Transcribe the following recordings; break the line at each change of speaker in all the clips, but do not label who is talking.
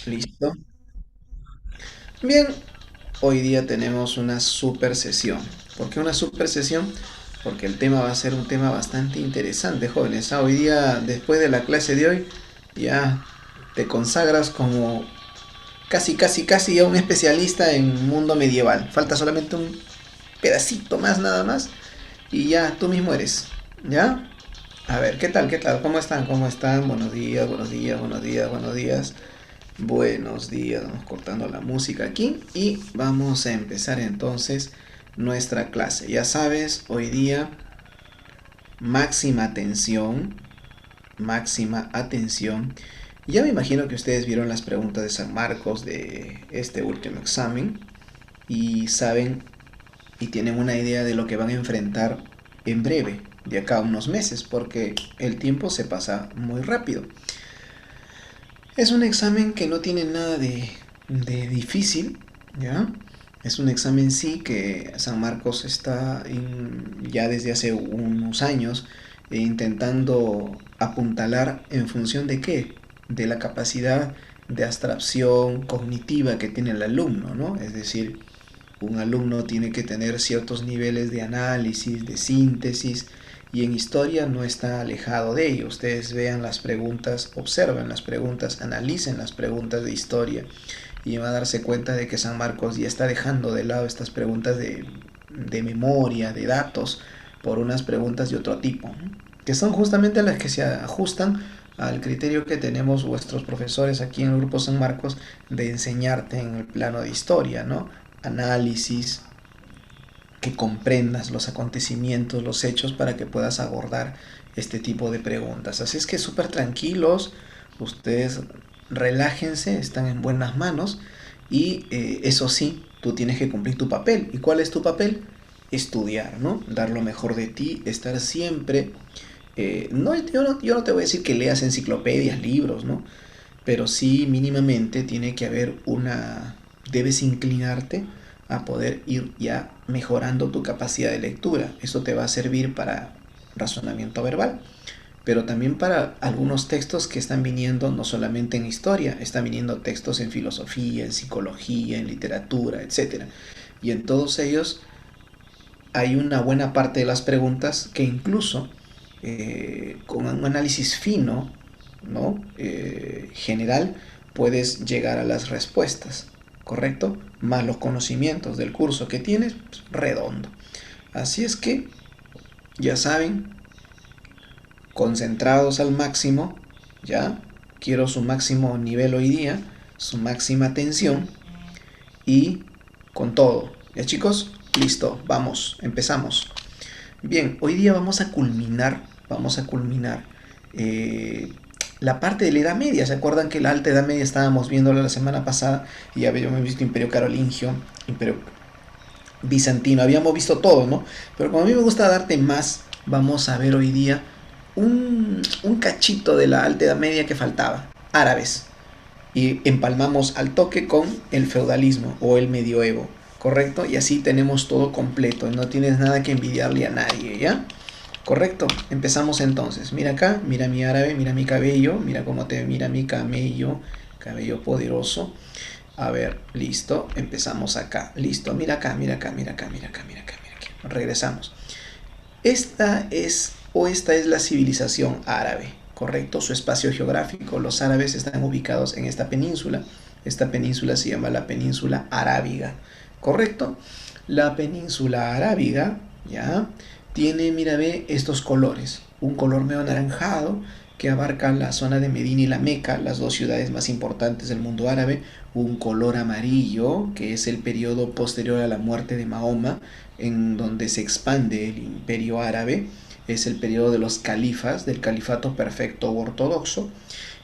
Listo. Bien, hoy día tenemos una super sesión. ¿Por qué una super sesión? Porque el tema va a ser un tema bastante interesante, jóvenes. Hoy día, después de la clase de hoy, ya te consagras como casi ya un especialista en mundo medieval. Falta solamente un pedacito más, nada más, y ya tú mismo eres. ¿Ya? A ver, ¿qué tal? ¿Qué tal? ¿Cómo están? ¿Cómo están? Buenos días, buenos días, buenos días, buenos días. Buenos días, vamos cortando la música aquí y vamos a empezar entonces nuestra clase. Ya sabes, hoy día máxima atención, máxima atención. Ya me imagino que ustedes vieron las preguntas de San Marcos de este último examen y saben y tienen una idea de lo que van a enfrentar en breve, de acá a unos meses, porque el tiempo se pasa muy rápido. Es un examen que no tiene nada de difícil, ¿ya? Es un examen sí que San Marcos está ya desde hace unos años intentando apuntalar en función de qué, de la capacidad de abstracción cognitiva que tiene el alumno, ¿no? Es decir, un alumno tiene que tener ciertos niveles de análisis, de síntesis, y en historia no está alejado de ello. Ustedes vean las preguntas, observen las preguntas, analicen las preguntas de historia y van a darse cuenta de que San Marcos ya está dejando de lado estas preguntas de memoria, de datos, por unas preguntas de otro tipo, ¿no? Que son justamente las que se ajustan al criterio que tenemos vuestros profesores aquí en el Grupo San Marcos de enseñarte en el plano de historia, ¿no? Análisis, que comprendas los acontecimientos, los hechos para que puedas abordar este tipo de preguntas. Así es que súper tranquilos, ustedes relájense, están en buenas manos y eso sí, tú tienes que cumplir tu papel. ¿Y cuál es tu papel? Estudiar, ¿no? Dar lo mejor de ti, estar siempre... no, yo no te voy a decir que leas enciclopedias, libros, ¿no? Pero sí mínimamente tiene que haber una... Debes inclinarte a poder ir ya mejorando tu capacidad de lectura. Eso te va a servir para razonamiento verbal, pero también para algunos textos que están viniendo no solamente en historia, están viniendo textos en filosofía, en psicología, en literatura, etcétera. Y en todos ellos hay una buena parte de las preguntas que incluso con un análisis fino, ¿no? General, puedes llegar a las respuestas, ¿correcto? Más los conocimientos del curso que tienes, pues, redondo. Así es que, ya saben, concentrados al máximo, ¿ya? Quiero su máximo nivel hoy día, su máxima atención y con todo. ¿Ya chicos? Listo, vamos, empezamos. Bien, hoy día vamos a culminar eh, la parte de la Edad Media. ¿Se acuerdan que la Alta Edad Media estábamos viéndola la semana pasada y habíamos visto Imperio Carolingio, Imperio Bizantino, habíamos visto todo, ¿no? Pero como a mí me gusta darte más, vamos a ver hoy día un cachito de la Alta Edad Media que faltaba, árabes. Y empalmamos al toque con el feudalismo o el medioevo, ¿correcto? Y así tenemos todo completo, no tienes nada que envidiarle a nadie, ¿ya? Correcto, empezamos entonces. Mira acá, mira mi árabe, mira mi cabello, mira cómo te mira mi camello, cabello poderoso. A ver, listo, empezamos acá. Listo, mira acá, mira acá, mira acá, mira acá, mira acá, mira acá. Regresamos. Esta es la civilización árabe, ¿correcto? Su espacio geográfico. Los árabes están ubicados en esta península. Esta península se llama la península arábiga, ¿correcto? La península arábiga, ¿ya? Tiene, mira, ve estos colores. Un color medio anaranjado que abarca la zona de Medina y la Meca, las dos ciudades más importantes del mundo árabe. Un color amarillo, que es el periodo posterior a la muerte de Mahoma, en donde se expande el imperio árabe. Es el periodo de los califas, del califato perfecto ortodoxo.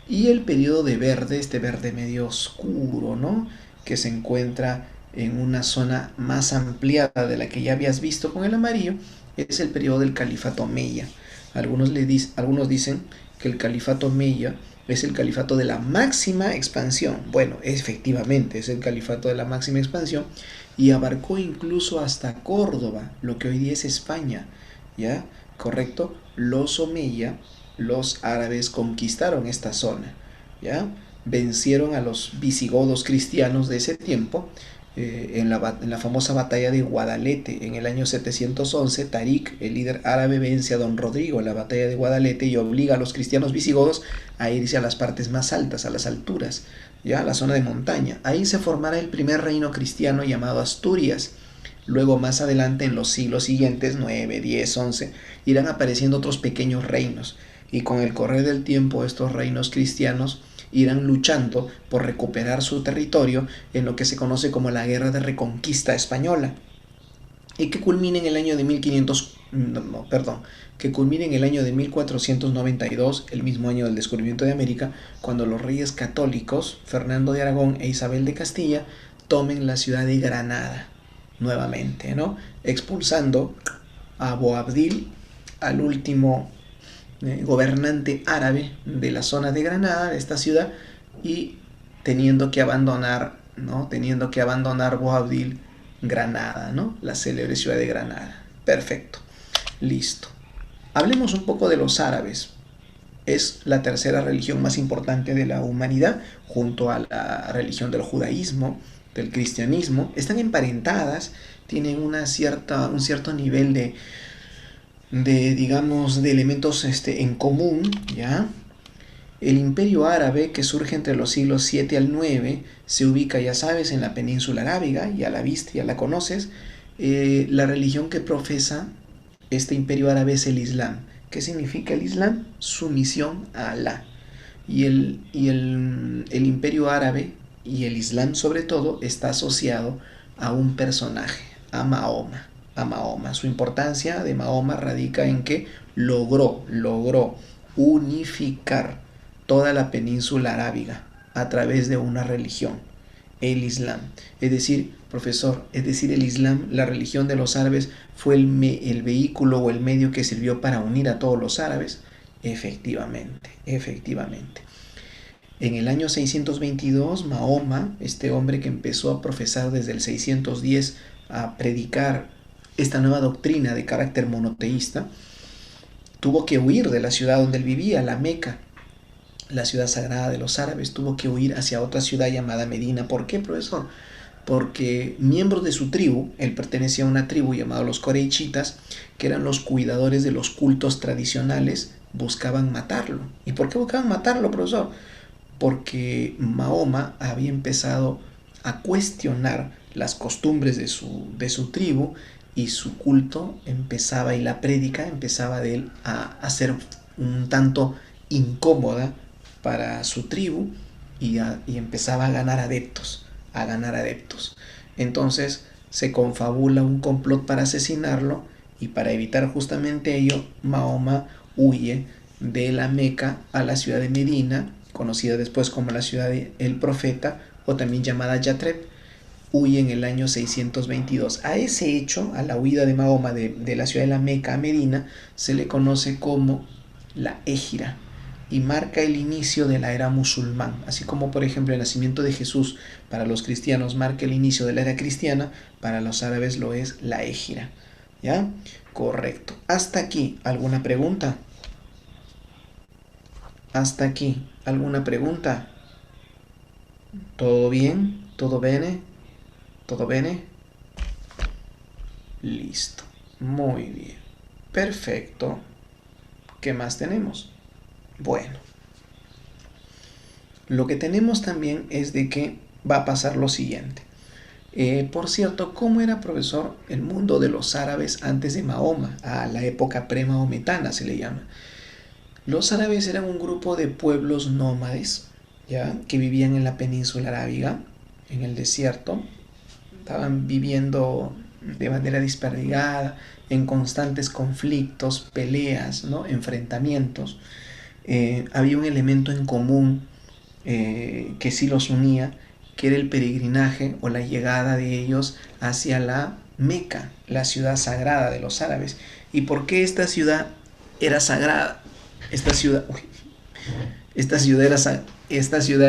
Y el periodo de verde, este verde medio oscuro, ¿no? Que se encuentra en una zona más ampliada de la que ya habías visto con el amarillo, es el periodo del califato Omeya. Algunos dicen que el califato Omeya es el califato de la máxima expansión. Bueno, efectivamente es el califato de la máxima expansión y abarcó incluso hasta Córdoba, lo que hoy día es España, ¿ya? ¿Correcto? Los Omeya, los árabes conquistaron esta zona, ¿ya? vencieron a los visigodos cristianos de ese tiempo en la famosa batalla de Guadalete. En el año 711, Tarik, el líder árabe, vence a Don Rodrigo en la batalla de Guadalete y obliga a los cristianos visigodos a irse a las partes más altas, a las alturas, ya a la zona de montaña. Ahí se formará el primer reino cristiano llamado Asturias. Luego, más adelante, en los siglos siguientes, 9, 10, 11, irán apareciendo otros pequeños reinos. Y con el correr del tiempo, estos reinos cristianos irán luchando por recuperar su territorio en lo que se conoce como la Guerra de Reconquista Española, y que culmina en el año de 1500, no, perdón, que culmina en el año de 1492, el mismo año del descubrimiento de América, cuando los reyes católicos, Fernando de Aragón e Isabel de Castilla, tomen la ciudad de Granada nuevamente, ¿no? Expulsando a Boabdil, al último gobernante árabe de la zona de Granada, de esta ciudad, y teniendo que abandonar, ¿no? Teniendo que abandonar Boabdil, Granada, ¿no? La célebre ciudad de Granada. Perfecto. Listo. Hablemos un poco de los árabes. Es la tercera religión más importante de la humanidad, junto a la religión del judaísmo, del cristianismo. Están emparentadas, tienen un cierto nivel digamos, de elementos en común, ¿ya? El imperio árabe, que surge entre los siglos 7 al 9, se ubica, ya sabes, en la península arábiga, ya la viste, ya la conoces. La religión que profesa este imperio árabe es el Islam. ¿Qué significa el Islam? Sumisión a Alá. Y el imperio árabe y el Islam sobre todo está asociado a un personaje, a Mahoma. A Mahoma. Su importancia de Mahoma radica en que logró unificar toda la península arábiga a través de una religión, el Islam. Es decir, profesor, el Islam, la religión de los árabes, fue el vehículo o el medio que sirvió para unir a todos los árabes. Efectivamente. En el año 622, Mahoma, este hombre que empezó a profesar desde el 610, a predicar esta nueva doctrina de carácter monoteísta, tuvo que huir de la ciudad donde él vivía, la Meca, la ciudad sagrada de los árabes. Tuvo que huir hacia otra ciudad llamada Medina. ¿Por qué, profesor? Porque miembros de su tribu, él pertenecía a una tribu llamada los Coreichitas, que eran los cuidadores de los cultos tradicionales, buscaban matarlo. ¿Y por qué buscaban matarlo, profesor? Porque Mahoma había empezado a cuestionar las costumbres de su tribu, y su culto empezaba, y la prédica empezaba de él a ser un tanto incómoda para su tribu, y empezaba a ganar adeptos, Entonces se confabula un complot para asesinarlo, y para evitar justamente ello, Mahoma huye de la Meca a la ciudad de Medina, conocida después como la ciudad del profeta, o también llamada Yatreb. Huye en el año 622. A ese hecho, a la huida de Mahoma de la ciudad de la Meca a Medina, se le conoce como la Égira, y marca el inicio de la era musulmán. Así como, por ejemplo, el nacimiento de Jesús para los cristianos marca el inicio de la era cristiana, para los árabes lo es la Égira. ¿Ya? Correcto. Hasta aquí, ¿alguna pregunta? Hasta aquí, ¿alguna pregunta? ¿Todo bien? ¿Todo bene? ¿Todo bene? Listo. Muy bien. Perfecto. ¿Qué más tenemos? Bueno. Lo que tenemos también es de que va a pasar lo siguiente. Por cierto, ¿cómo era, profesor, el mundo de los árabes antes de Mahoma? A la época premahometana se le llama. Los árabes eran un grupo de pueblos nómades, ¿ya? Que vivían en la península arábiga, en el desierto. Estaban viviendo de manera desperdigada, en constantes conflictos, peleas, ¿no? Enfrentamientos. Había un elemento en común que sí los unía, que era el peregrinaje o la llegada de ellos hacia la Meca, la ciudad sagrada de los árabes. ¿Y por qué esta ciudad era sagrada? Esta ciudad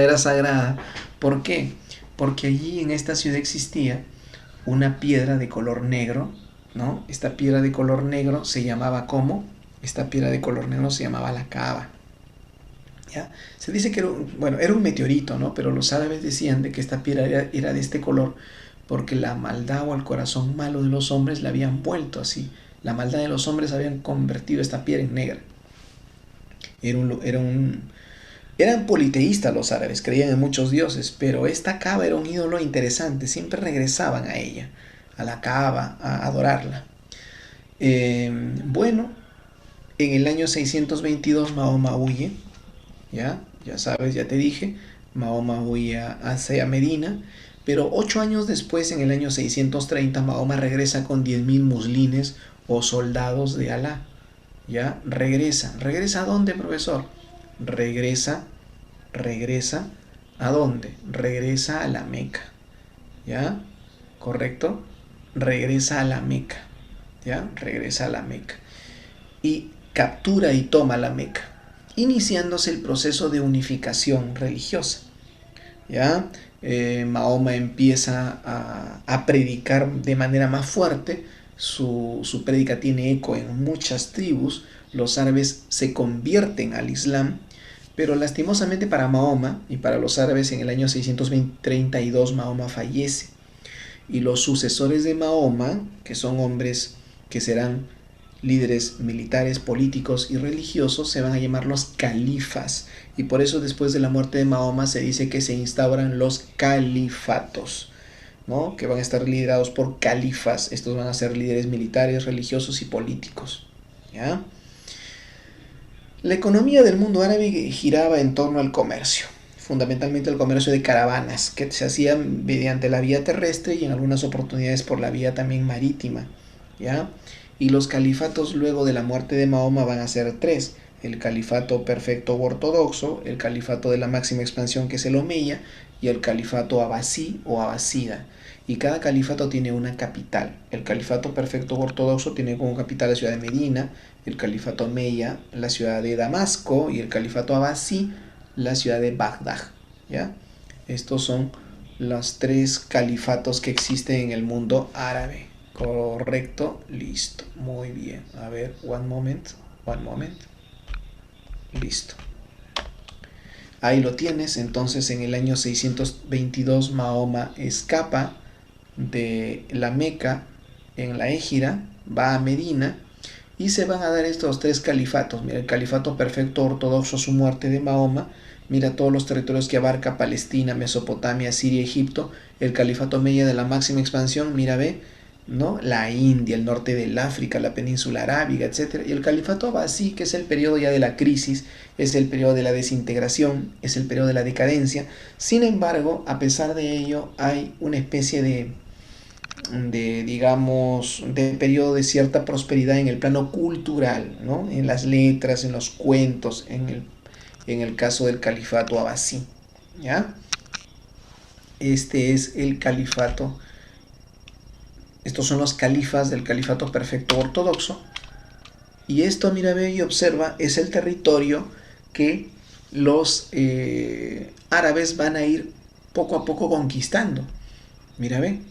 era sagrada. ¿Por qué? Porque allí en esta ciudad existía una piedra de color negro, ¿no? Esta piedra de color negro se llamaba ¿cómo? Esta piedra de color negro se llamaba la Kaaba. ¿Ya? Se dice que era un meteorito, ¿no? Pero los árabes decían de que esta piedra era de este color porque la maldad o el corazón malo de los hombres la habían vuelto así. La maldad de los hombres habían convertido esta piedra en negra. Era un, era un, Eran politeístas los árabes, creían en muchos dioses, pero esta cava era un ídolo interesante, siempre regresaban a ella, a la cava, a adorarla. Bueno, en el año 622 Mahoma huye, ya sabes, ya te dije, Mahoma huye hacia Medina, pero 8 años después, en el año 630, Mahoma regresa con 10.000 muslines o soldados de Alá. ¿Ya? ¿Regresa a dónde, profesor? Regresa, regresa, ¿a dónde? Regresa a la Meca, ¿ya? ¿Correcto? Regresa a la Meca, ¿ya? Regresa a la Meca. Y captura y toma la Meca, iniciándose el proceso de unificación religiosa, ¿ya? Mahoma empieza a predicar de manera más fuerte, su prédica tiene eco en muchas tribus, los árabes se convierten al Islam, pero lastimosamente para Mahoma y para los árabes en el año 632 Mahoma fallece y los sucesores de Mahoma, que son hombres que serán líderes militares, políticos y religiosos, se van a llamar los califas, y por eso después de la muerte de Mahoma se dice que se instauran los califatos, ¿no? Que van a estar liderados por califas. Estos van a ser líderes militares, religiosos y políticos, ¿ya? La economía del mundo árabe giraba en torno al comercio, fundamentalmente el comercio de caravanas, que se hacía mediante la vía terrestre y en algunas oportunidades por la vía también marítima, ¿ya? Y los califatos luego de la muerte de Mahoma van a ser tres: el califato perfecto o ortodoxo, el califato de la máxima expansión, que es el omeya, y el califato abasí o abasida. Y cada califato tiene una capital. El califato perfecto o ortodoxo tiene como capital la ciudad de Medina, el califato omeya la ciudad de Damasco y el califato abasí la ciudad de Bagdad, ¿ya? Estos son los tres califatos que existen en el mundo árabe. Correcto, listo, muy bien. A ver, one moment. Listo. Ahí lo tienes. Entonces en el año 622 Mahoma escapa de la Meca en la Égira, va a Medina y se van a dar estos tres califatos. Mira, el califato perfecto ortodoxo, su muerte de Mahoma. Mira todos los territorios que abarca: Palestina, Mesopotamia, Siria, Egipto. El califato media de la máxima expansión, mira, ve, ¿no? La India, el norte del África, la península arábiga, etc. Y el califato abasí, que es el periodo ya de la crisis, es el periodo de la desintegración, es el periodo de la decadencia. Sin embargo, a pesar de ello, hay una especie digamos, de periodo de cierta prosperidad en el plano cultural, ¿no? En las letras, en los cuentos, en el caso del califato abasí, ¿ya? Este es el califato. Estos son los califas del califato perfecto ortodoxo. Y esto, mira, ve y observa, es el territorio que los árabes van a ir poco a poco conquistando. Mira, ve.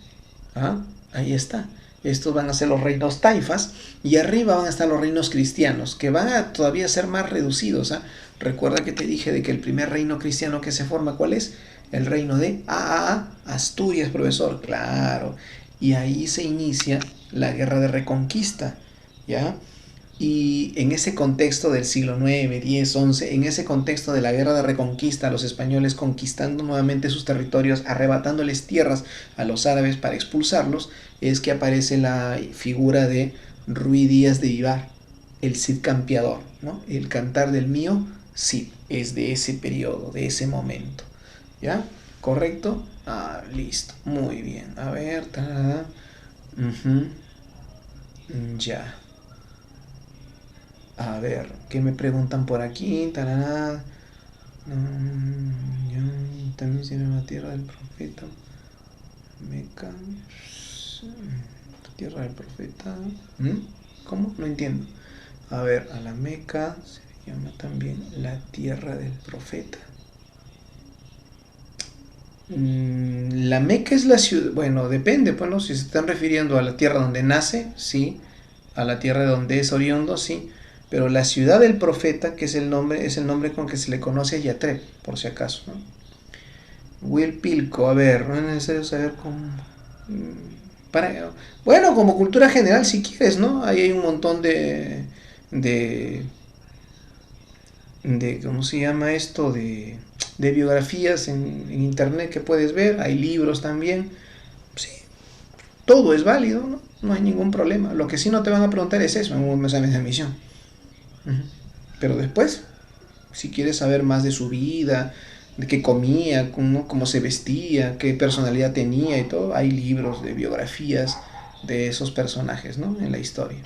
Ahí está. Estos van a ser los reinos taifas y arriba van a estar los reinos cristianos, que van a todavía ser más reducidos. Recuerda que te dije de que el primer reino cristiano que se forma, ¿cuál es? El reino de Asturias, profesor. Claro. Y ahí se inicia la guerra de reconquista, ¿ya? Y en ese contexto del siglo IX, X, XI, en ese contexto de la guerra de reconquista, los españoles conquistando nuevamente sus territorios, arrebatándoles tierras a los árabes para expulsarlos, es que aparece la figura de Ruy Díaz de Vivar, el Cid campeador, ¿no? El cantar del mío Cid es de ese periodo, de ese momento, ¿ya? ¿Correcto? Listo, muy bien. A ver, ya. A ver, ¿qué me preguntan por aquí? Tarará. También sirve la tierra del profeta. Meca. Tierra del profeta. ¿Cómo? No entiendo. A ver, a la Meca se le llama también la tierra del profeta. La Meca es la ciudad. Bueno, depende, pues, ¿no? Si se están refiriendo a la tierra donde nace, sí. A la tierra donde es oriundo, sí. Pero la ciudad del profeta, que es el nombre con que se le conoce a Yatreb, por si acaso, ¿no? Huilpilco, a ver, no es necesario saber cómo. Para, bueno, como cultura general, si quieres, ¿no? Ahí hay un montón de, ¿cómo se llama esto? De biografías en internet que puedes ver, hay libros también. Sí, todo es válido, ¿no? No hay ningún problema. Lo que sí no te van a preguntar es eso en un examen de admisión. Uh-huh. Pero después, si quieres saber más de su vida, de qué comía, cómo se vestía, qué personalidad tenía y todo, hay libros de biografías de esos personajes, ¿no? En la historia.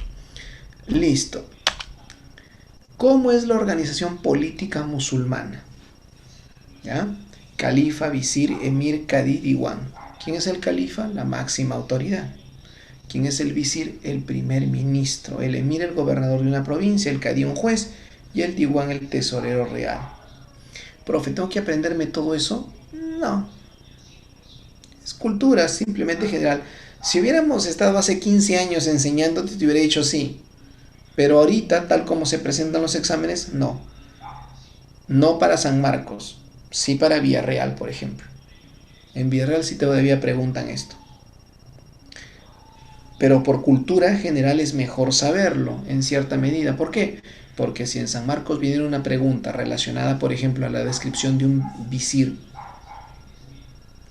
Listo. ¿Cómo es la organización política musulmana? ¿Ya? Califa, visir, emir, cadí, diwan. ¿Quién es el califa? La máxima autoridad. ¿Quién es el visir? El primer ministro. El emir, el gobernador de una provincia. El cadí, un juez. Y el diwan, el tesorero real. Profe, ¿tengo que aprenderme todo eso? No. Es cultura simplemente general. Si hubiéramos estado hace 15 años enseñándote, te hubiera dicho sí. Pero ahorita, tal como se presentan los exámenes, no. No para San Marcos. Sí para Villarreal, por ejemplo. En Villarreal sí todavía preguntan esto. Pero por cultura general es mejor saberlo, en cierta medida. ¿Por qué? Porque si en San Marcos viene una pregunta relacionada, por ejemplo, a la descripción de un visir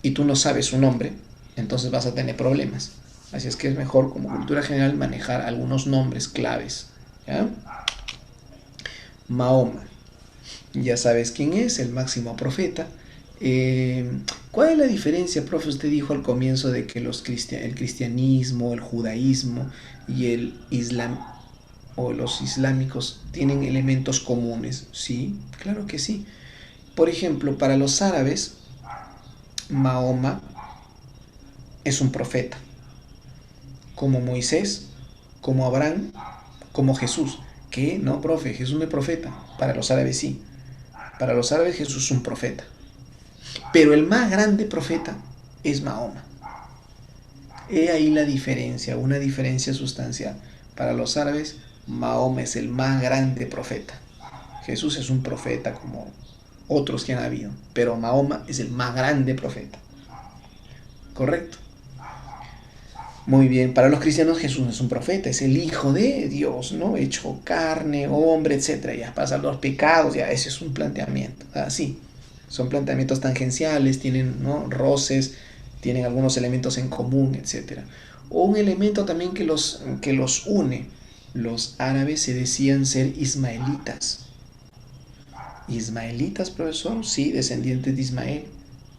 y tú no sabes su nombre, entonces vas a tener problemas. Así es que es mejor, como cultura general, manejar algunos nombres claves. ¿Ya? Mahoma. Ya sabes quién es, el máximo profeta. ¿Cuál es la diferencia, profe? Usted dijo al comienzo de que el cristianismo, el judaísmo y el islam o los islámicos tienen elementos comunes. Sí, claro que sí. Por ejemplo, para los árabes, Mahoma es un profeta, como Moisés, como Abraham, como Jesús. ¿Qué? No, profe, Jesús no es profeta. Para los árabes sí. Para los árabes Jesús es un profeta. Pero el más grande profeta es Mahoma. He ahí la diferencia, una diferencia sustancial. Para los árabes, Mahoma es el más grande profeta. Jesús es un profeta como otros que han habido, pero Mahoma es el más grande profeta. ¿Correcto? Muy bien, para los cristianos Jesús no es un profeta, es el Hijo de Dios, ¿no? Hecho carne, hombre, etc. Ya pasan los pecados, ya ese es un planteamiento. Así, son planteamientos tangenciales, tienen, ¿no?, roces, tienen algunos elementos en común, etc. O un elemento también que los une. Los árabes se decían ser ismaelitas. ¿Ismaelitas, profesor? Sí, descendientes de Ismael.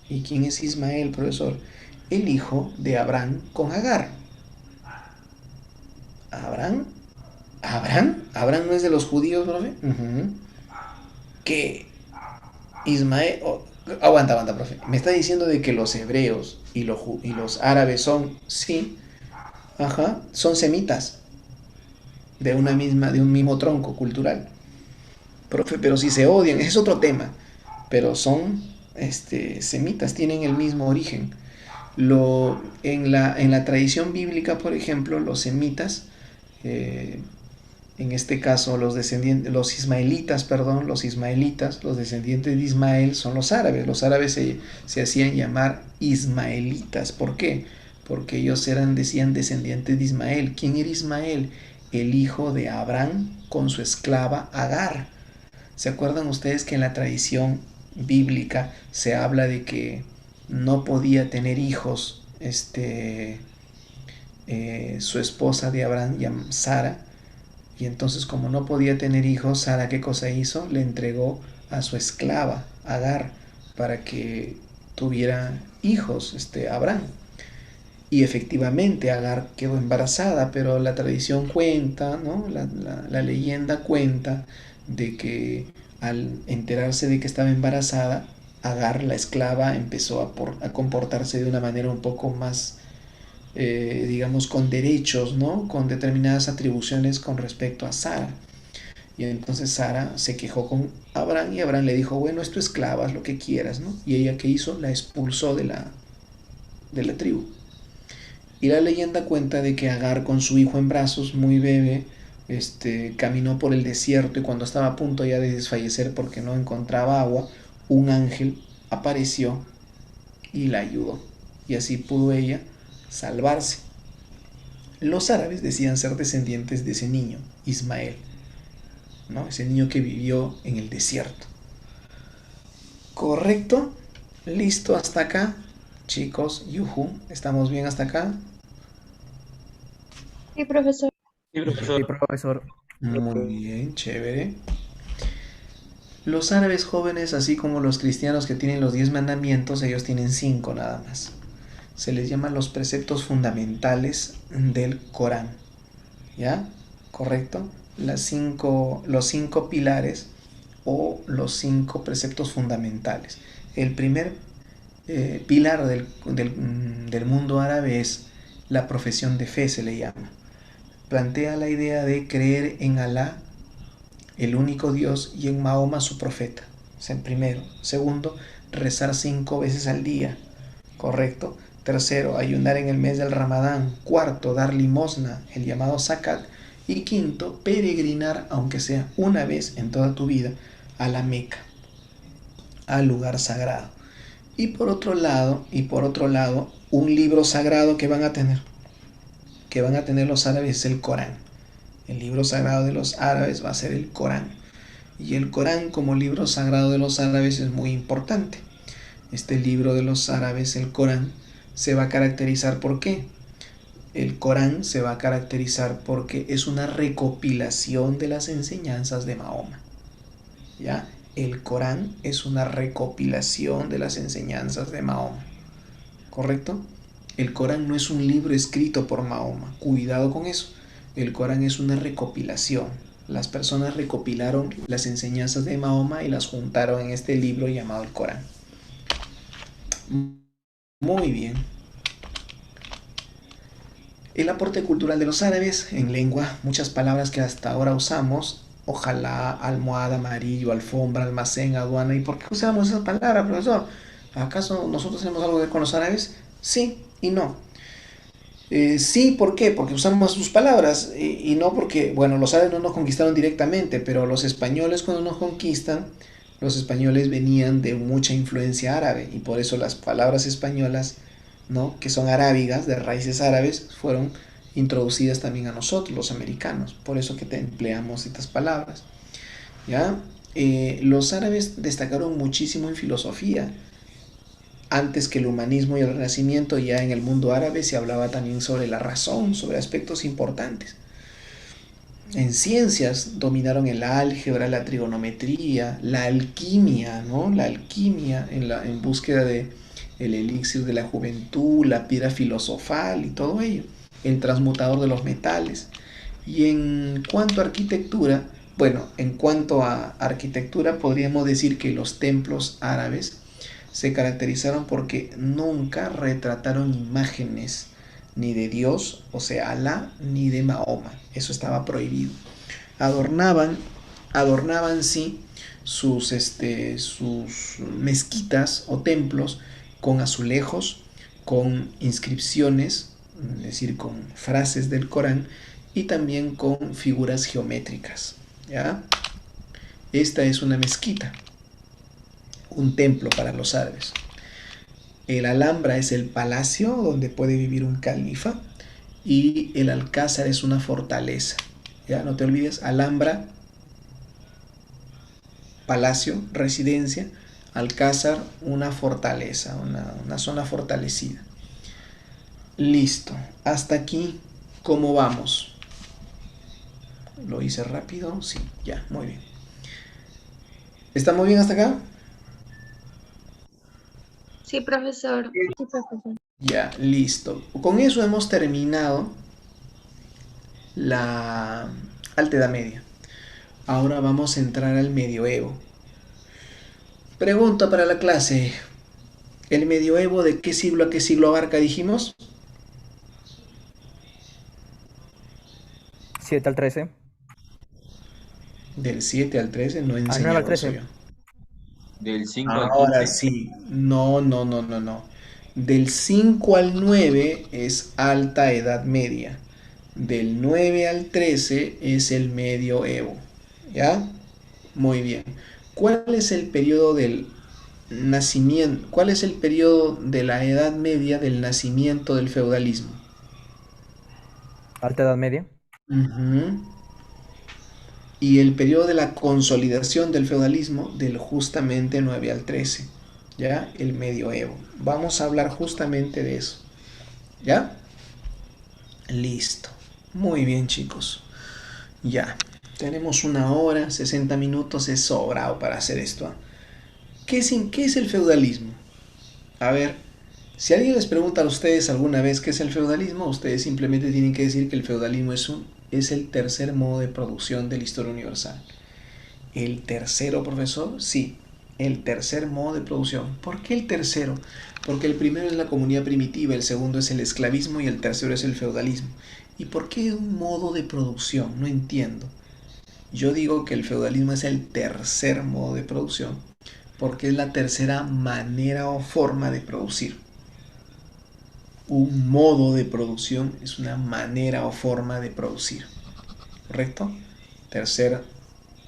¿Y quién es Ismael, profesor? El hijo de Abraham con Agar. ¿Abraham? ¿Abraham no es de los judíos, profe? Que Ismael... aguanta, profe. Me está diciendo de que los hebreos y los árabes son, sí, ajá, son semitas de un mismo tronco cultural. Profe, pero si se odian, ese es otro tema. Pero son semitas, tienen el mismo origen. En la tradición bíblica, por ejemplo, los semitas, en este caso los ismaelitas, los descendientes de Ismael son los árabes. Los árabes se hacían llamar ismaelitas. ¿Por qué? Porque ellos decían descendientes de Ismael. ¿Quién era Ismael? El hijo de Abraham con su esclava Agar. ¿Se acuerdan ustedes que en la tradición bíblica se habla de que no podía tener hijos su esposa de Abraham, Sara? Y entonces, como no podía tener hijos, Sara, ¿qué cosa hizo? Le entregó a su esclava Agar para que tuviera hijos Abraham. Y efectivamente Agar quedó embarazada, pero la tradición cuenta, ¿no? La leyenda cuenta de que al enterarse de que estaba embarazada, Agar, la esclava, empezó a comportarse de una manera un poco más, digamos, con derechos, ¿no? Con determinadas atribuciones con respecto a Sara. Y entonces Sara se quejó con Abraham y Abraham le dijo, bueno, es tu esclava, haz lo que quieras, ¿no? Y ella, ¿qué hizo? La expulsó de la tribu. Y la leyenda cuenta de que Agar, con su hijo en brazos, muy bebé, caminó por el desierto y cuando estaba a punto ya de desfallecer porque no encontraba agua, un ángel apareció y la ayudó. Y así pudo ella salvarse. Los árabes decían ser descendientes de ese niño, Ismael, ¿no? Ese niño que vivió en el desierto. ¿Correcto? ¿Listo hasta acá? Chicos, yuhu, ¿estamos bien hasta acá?
Sí, profesor.
Sí,
Sí,
profesor.
profesor.
Muy bien, chévere. Los árabes jóvenes, así como los cristianos que tienen los 10 mandamientos, ellos tienen 5 nada más. Se les llama los preceptos fundamentales del Corán. ¿Ya? ¿Correcto? Los 5 pilares o los 5 preceptos fundamentales. El primer pilar del mundo árabe es la profesión de fe, se le llama. Plantea la idea de creer en Alá, el único Dios, y en Mahoma, su profeta. O sea, primero. Segundo, rezar 5 veces al día. ¿Correcto? Tercero, ayunar en el mes del Ramadán. Cuarto, dar limosna, el llamado zakat. Y quinto, peregrinar, aunque sea una vez en toda tu vida, a la Meca, al lugar sagrado. Y por otro lado, un libro sagrado que van a tener los árabes es el Corán. El libro sagrado de los árabes va a ser el Corán. Y el Corán como libro sagrado de los árabes es muy importante. Este libro de los árabes, el Corán, se va a caracterizar ¿por qué? El Corán se va a caracterizar porque es una recopilación de las enseñanzas de Mahoma. ¿Ya? El Corán es una recopilación de las enseñanzas de Mahoma. ¿Correcto? El Corán no es un libro escrito por Mahoma. Cuidado con eso. El Corán es una recopilación. Las personas recopilaron las enseñanzas de Mahoma y las juntaron en este libro llamado el Corán. Muy bien. El aporte cultural de los árabes en lengua, muchas palabras que hasta ahora usamos, ojalá, almohada, amarillo, alfombra, almacén, aduana. ¿Y por qué usamos esas palabras, profesor? ¿Acaso nosotros tenemos algo que ver con los árabes? Sí y no. Sí, ¿por qué? Porque usamos sus palabras y no porque, bueno, los árabes no nos conquistaron directamente, pero los españoles cuando nos conquistan, los españoles venían de mucha influencia árabe y por eso las palabras españolas, ¿no? Que son arábigas, de raíces árabes, fueron introducidas también a nosotros, los americanos. Por eso que te empleamos estas palabras, ¿ya? Los árabes destacaron muchísimo en filosofía. Antes que el humanismo y el renacimiento, ya en el mundo árabe se hablaba también sobre la razón, sobre aspectos importantes. En ciencias dominaron el álgebra, la trigonometría, la alquimia, ¿no? La alquimia en búsqueda de el elixir de la juventud, la piedra filosofal y todo ello, el transmutador de los metales. Y en cuanto a arquitectura, bueno, en cuanto a arquitectura podríamos decir que los templos árabes se caracterizaron porque nunca retrataron imágenes ni de Dios, o sea, Alá, ni de Mahoma. Eso estaba prohibido. Adornaban, adornaban sí sus mezquitas o templos con azulejos, con inscripciones, es decir, con frases del Corán y también con figuras geométricas. ¿Ya? Esta es una mezquita, un templo para los árabes. El Alhambra es el palacio donde puede vivir un califa y el Alcázar es una fortaleza. Ya no te olvides, Alhambra, palacio, residencia, Alcázar, una fortaleza, una zona fortalecida. Listo, hasta aquí, ¿cómo vamos? ¿Lo hice rápido? Sí, ya, muy bien. ¿Estamos bien hasta acá?
Sí, profesor. Sí, profesor.
Ya, listo. Con eso hemos terminado la Alta Edad Media. Ahora vamos a entrar al medioevo. Pregunta para la clase. ¿El medioevo de qué siglo a qué siglo abarca, dijimos?
7 al 13.
Del 7 al 13 no he
Al 9 al
enseñado eso
13.
yo.
Del 5 al
Ahora
15.
sí. No, no, no, no, no. Del 5 al 9 es Alta Edad Media. Del 9 al 13 es el medioevo. ¿Ya? Muy bien. ¿Cuál es el periodo del nacimiento? ¿Cuál es el periodo de la Edad Media del nacimiento del feudalismo?
Alta Edad Media.
Ujú. Y el periodo de la consolidación del feudalismo del justamente 9 al 13. ¿Ya? El medioevo. Vamos a hablar justamente de eso. ¿Ya? Listo. Muy bien, chicos. Ya. Tenemos 1 hora, 60 minutos, es sobrado para hacer esto. ¿Ah? ¿Qué es el feudalismo? A ver, si alguien les pregunta a ustedes alguna vez qué es el feudalismo, ustedes simplemente tienen que decir que el feudalismo es el tercer modo de producción de la historia universal. ¿El tercero, profesor? Sí, el tercer modo de producción. ¿Por qué el tercero? Porque el primero es la comunidad primitiva, el segundo es el esclavismo y el tercero es el feudalismo. ¿Y por qué un modo de producción? No entiendo. Yo digo que el feudalismo es el tercer modo de producción porque es la tercera manera o forma de producir. Un modo de producción es una manera o forma de producir. ¿Correcto? Tercer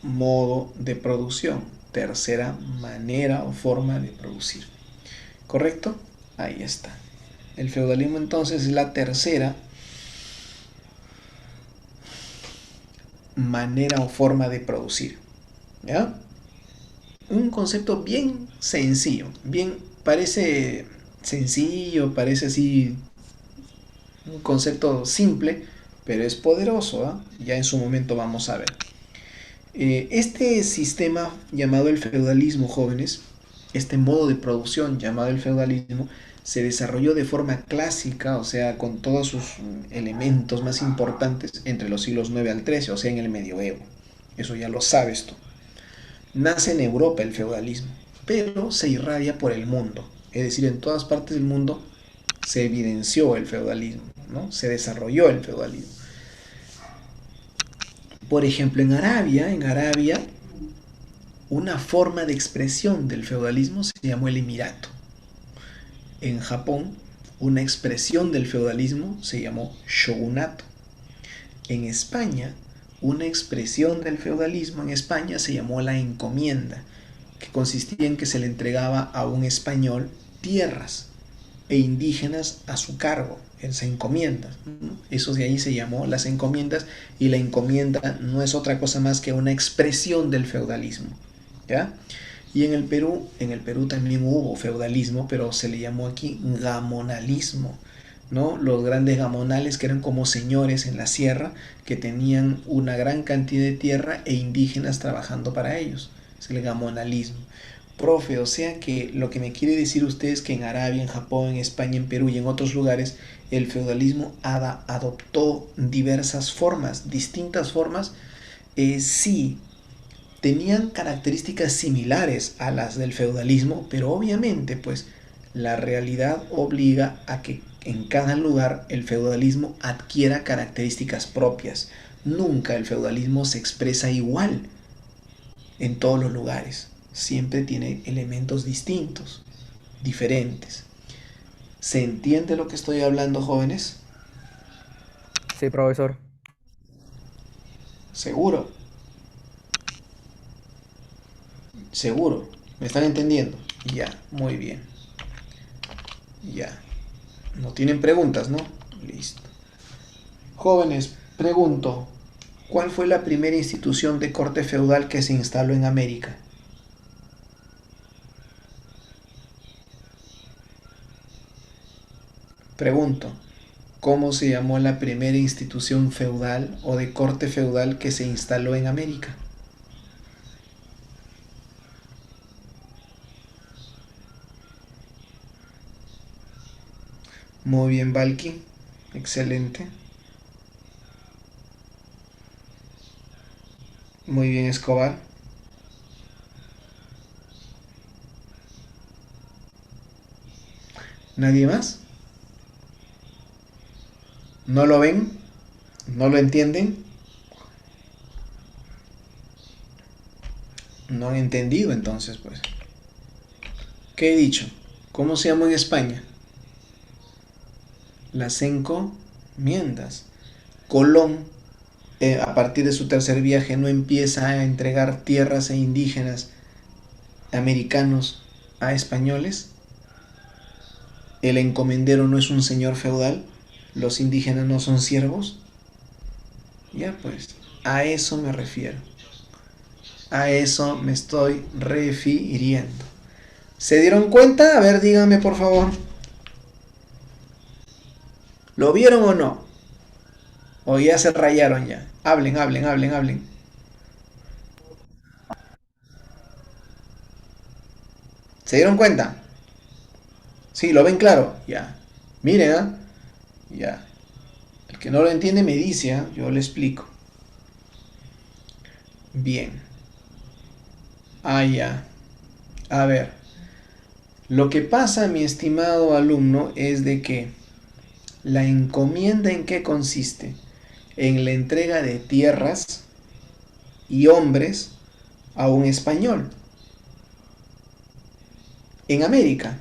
modo de producción. Tercera manera o forma de producir. ¿Correcto? Ahí está. El feudalismo entonces es la tercera manera o forma de producir. ¿Ya? Un concepto bien sencillo, bien parece sencillo, parece así un concepto simple, pero es poderoso. ¿Eh? Ya en su momento vamos a ver. Este sistema llamado el feudalismo, jóvenes, este modo de producción llamado el feudalismo, se desarrolló de forma clásica, o sea, con todos sus elementos más importantes entre los siglos 9 al 13, o sea, en el medioevo. Eso ya lo sabes tú. Nace en Europa el feudalismo, pero se irradia por el mundo. Es decir, en todas partes del mundo se evidenció el feudalismo, ¿no? Se desarrolló el feudalismo. Por ejemplo, en Arabia, una forma de expresión del feudalismo se llamó el emirato. En Japón, una expresión del feudalismo se llamó shogunato. En España, una expresión del feudalismo en España se llamó la encomienda, que consistía en que se le entregaba a un español tierras e indígenas a su cargo, esas encomiendas. Eso de ahí se llamó las encomiendas, y la encomienda no es otra cosa más que una expresión del feudalismo. ¿Ya? Y en el Perú también hubo feudalismo, pero se le llamó aquí gamonalismo, ¿no? Los grandes gamonales, que eran como señores en la sierra que tenían una gran cantidad de tierra e indígenas trabajando para ellos. Es el gamonalismo. Profe, o sea que lo que me quiere decir usted es que en Arabia, en Japón, en España, en Perú y en otros lugares el feudalismo adoptó diversas formas, distintas formas. Sí, tenían características similares a las del feudalismo, pero obviamente pues la realidad obliga a que en cada lugar el feudalismo adquiera características propias. Nunca el feudalismo se expresa igual en todos los lugares. Siempre tiene elementos distintos, diferentes. ¿Se entiende lo que estoy hablando, jóvenes?
Sí, profesor.
Seguro, seguro. ¿Me están entendiendo? Ya, muy bien. Ya. No tienen preguntas, ¿no? Listo. Jóvenes, pregunto, ¿cuál fue la primera institución de corte feudal que se instaló en América? Pregunto, ¿cómo se llamó la primera institución feudal o de corte feudal que se instaló en América? Muy bien, Valky. Excelente. Muy bien, Escobar. ¿Nadie más? ¿No lo ven? ¿No lo entienden? No han entendido entonces, pues. ¿Qué he dicho? ¿Cómo se llamó en España? Las encomiendas. Colón, a partir de su tercer viaje, no empieza a entregar tierras e indígenas americanos a españoles? ¿El encomendero no es un señor feudal? ¿Los indígenas no son siervos? Ya pues, a eso me refiero. A eso me estoy refiriendo. ¿Se dieron cuenta? A ver, díganme por favor. ¿Lo vieron o no? ¿O ya se rayaron ya? Hablen, hablen, hablen, hablen. ¿Se dieron cuenta? Sí, ¿lo ven claro? Ya. Miren, ¿ah? Ya. El que no lo entiende me dice, ¿ah? Yo le explico. Bien. Ah, ya. A ver. Lo que pasa, mi estimado alumno, es de que la encomienda, ¿en qué consiste? En la entrega de tierras y hombres a un español. En América,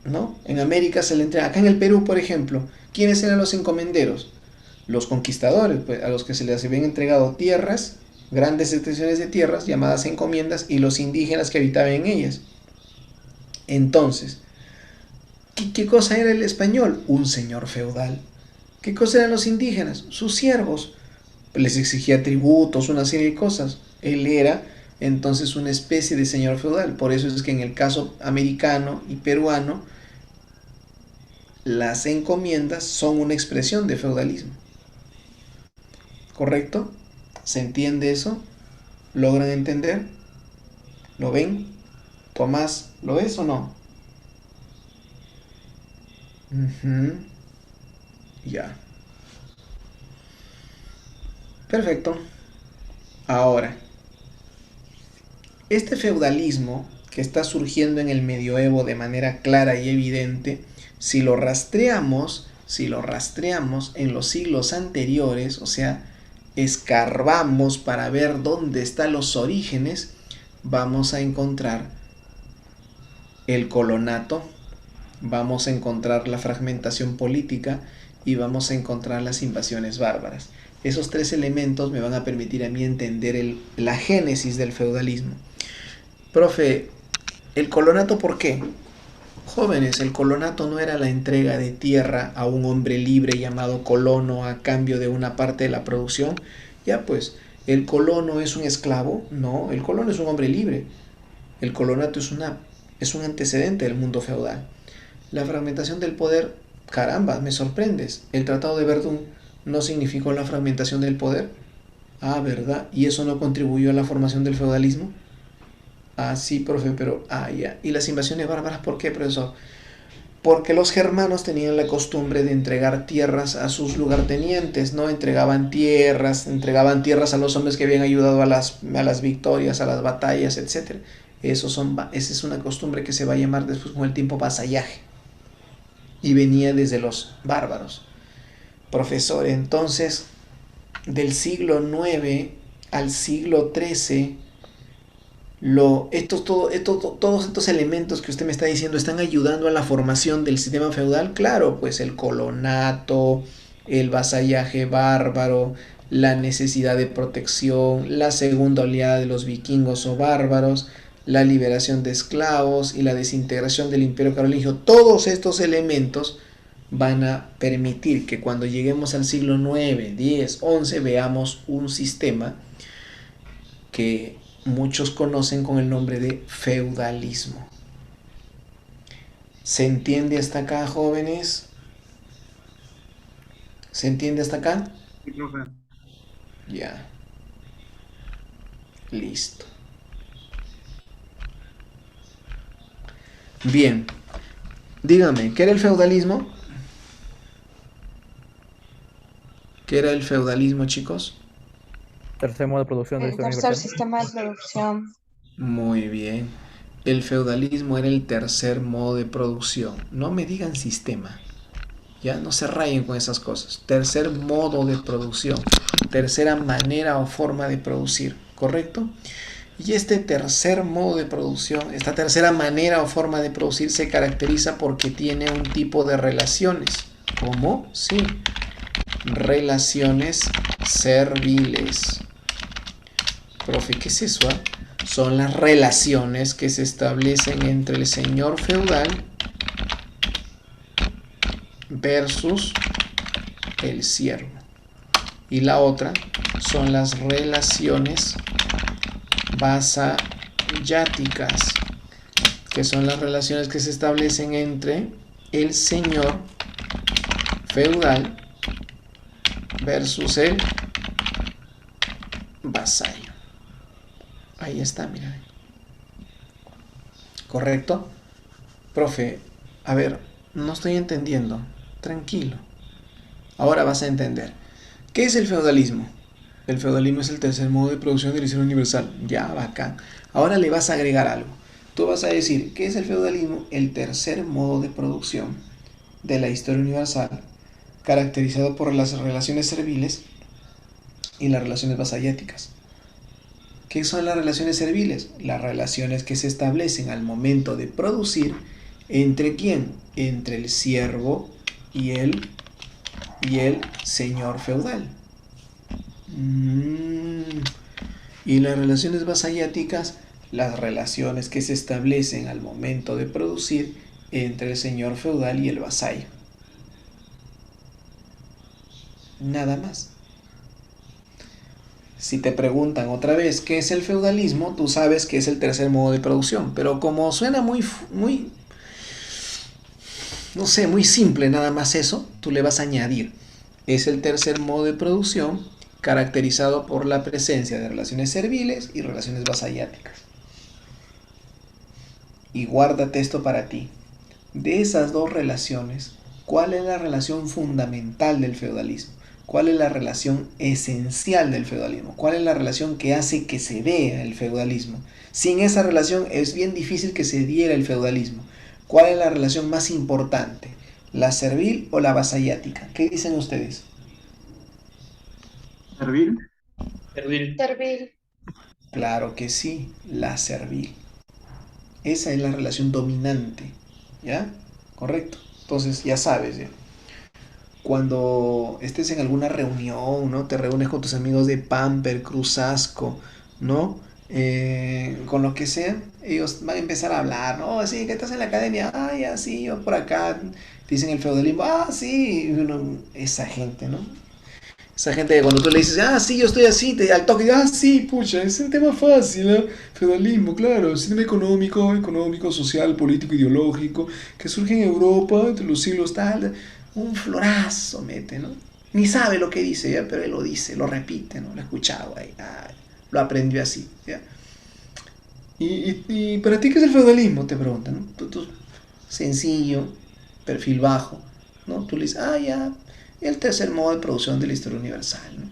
¿no? En América se le entrega. Acá en el Perú, por ejemplo, ¿quiénes eran los encomenderos? Los conquistadores, pues, a los que se les habían entregado tierras, grandes extensiones de tierras llamadas encomiendas, y los indígenas que habitaban en ellas. Entonces, ¿qué cosa era el español? Un señor feudal. ¿Qué cosa eran los indígenas? Sus siervos. Les exigía tributos, una serie de cosas. Él era entonces una especie de señor feudal. Por eso es que en el caso americano y peruano, las encomiendas son una expresión de feudalismo. ¿Correcto? ¿Se entiende eso? ¿Logran entender? ¿Lo ven? Tomás, ¿lo ves o no? Ya. Perfecto. Ahora, este feudalismo que está surgiendo en el medioevo de manera clara y evidente, si lo rastreamos en los siglos anteriores, o sea, escarbamos para ver dónde están los orígenes, vamos a encontrar el colonato, vamos a encontrar la fragmentación política y vamos a encontrar las invasiones bárbaras. Esos tres elementos me van a permitir a mí entender la génesis del feudalismo. Profe, ¿el colonato por qué? Jóvenes, el colonato no era la entrega de tierra a un hombre libre llamado colono a cambio de una parte de la producción. Ya pues, ¿el colono es un esclavo? No, el colono es un hombre libre. El colonato es un antecedente del mundo feudal. La fragmentación del poder, caramba, me sorprendes. ¿El Tratado de Verdún no significó la fragmentación del poder? Ah, ¿verdad? ¿Y eso no contribuyó a la formación del feudalismo? Ah, sí, profe, pero... Ah, ya. ¿Y las invasiones bárbaras por qué, profesor? Porque los germanos tenían la costumbre de entregar tierras a sus lugartenientes, ¿no? Entregaban tierras a los hombres que habían ayudado a las victorias, a las batallas, etc. Esa es una costumbre que se va a llamar después con el tiempo vasallaje. Y venía desde los bárbaros. Profesor, entonces, del siglo IX al siglo XIII... todos estos elementos que usted me está diciendo están ayudando a la formación del sistema feudal. Claro, pues el colonato, el vasallaje bárbaro, la necesidad de protección, la segunda oleada de los vikingos o bárbaros, la liberación de esclavos y la desintegración del imperio carolingio. Todos estos elementos van a permitir que cuando lleguemos al siglo IX, X, XI veamos un sistema que muchos conocen con el nombre de feudalismo. ¿Se entiende hasta acá, jóvenes? ¿Se entiende hasta acá?
Sí, profe.
Ya. Listo. Bien. Dígame, ¿qué era el feudalismo? ¿Qué era el feudalismo, chicos?
Tercer modo de producción de la
El
historia
tercer
universal.
sistema de producción.
Muy bien. El feudalismo era el tercer modo de producción. No me digan sistema. Ya no se rayen con esas cosas. Tercer modo de producción. Tercera manera o forma de producir. ¿Correcto? Y este tercer modo de producción, esta tercera manera o forma de producir se caracteriza porque tiene un tipo de relaciones. ¿Cómo? Sí. relaciones serviles. Profe, ¿qué es eso? Son las relaciones que se establecen entre el señor feudal versus el siervo. Y la otra son las relaciones vasalláticas, que son las relaciones que se establecen entre el señor feudal versus el vasallo. Ahí está, mira. ¿Correcto? Profe, a ver, no estoy entendiendo. Tranquilo. Ahora vas a entender. ¿Qué es el feudalismo? El feudalismo es el tercer modo de producción de la historia universal. Ya, bacán. Ahora le vas a agregar algo. Tú vas a decir, ¿qué es el feudalismo? El tercer modo de producción de la historia universal, caracterizado por las relaciones serviles y las relaciones vasalláticas. ¿Qué son las relaciones serviles? Las relaciones que se establecen al momento de producir. ¿Entre quién? Entre el siervo y el señor feudal. Y las relaciones vasalláticas, las relaciones que se establecen al momento de producir entre el señor feudal y el vasallo. Nada más. Si te preguntan otra vez qué es el feudalismo, tú sabes que es el tercer modo de producción. Pero como suena muy, no sé, muy simple nada más eso, tú le vas a añadir. Es el tercer modo de producción caracterizado por la presencia de relaciones serviles y relaciones vasalláticas. Y guárdate esto para ti. De esas dos relaciones, ¿cuál es la relación fundamental del feudalismo? ¿Cuál es la relación esencial del feudalismo? ¿Cuál es la relación que hace que se vea el feudalismo? Sin esa relación es bien difícil que se diera el feudalismo. ¿Cuál es la relación más importante? ¿La servil o la vasallática? ¿Qué dicen ustedes?
¿Servil?
Servil.
Claro que sí, la servil. Esa es la relación dominante, ¿ya? Correcto. Entonces ya sabes, ¿ya? Cuando estés en alguna reunión, ¿no? Te reúnes con tus amigos de Pamper, Cruzasco, ¿no? Con lo que sea, ellos van a empezar a hablar, ¿no? Oh, sí, que estás en la academia, ah, ya, sí, yo por acá, dicen el feudalismo, ah, sí, esa gente, ¿no? Esa gente que cuando tú le dices, ah, sí, yo estoy así, al toque, ah, sí, pucha, es un tema fácil, ¿eh? Feudalismo, claro, sistema económico, social, político, ideológico, que surge en Europa entre los siglos tal, un florazo mete, ¿no? Ni sabe lo que dice, ¿ya? Pero él lo dice, lo repite, ¿no? Lo ha escuchado ahí, lo aprendió así, ¿ya? Y para ti, ¿qué es el feudalismo? Te preguntan, ¿no? Tú, sencillo, perfil bajo, ¿no? Tú le dices, ah, ya, el tercer modo de producción de la historia universal, ¿no?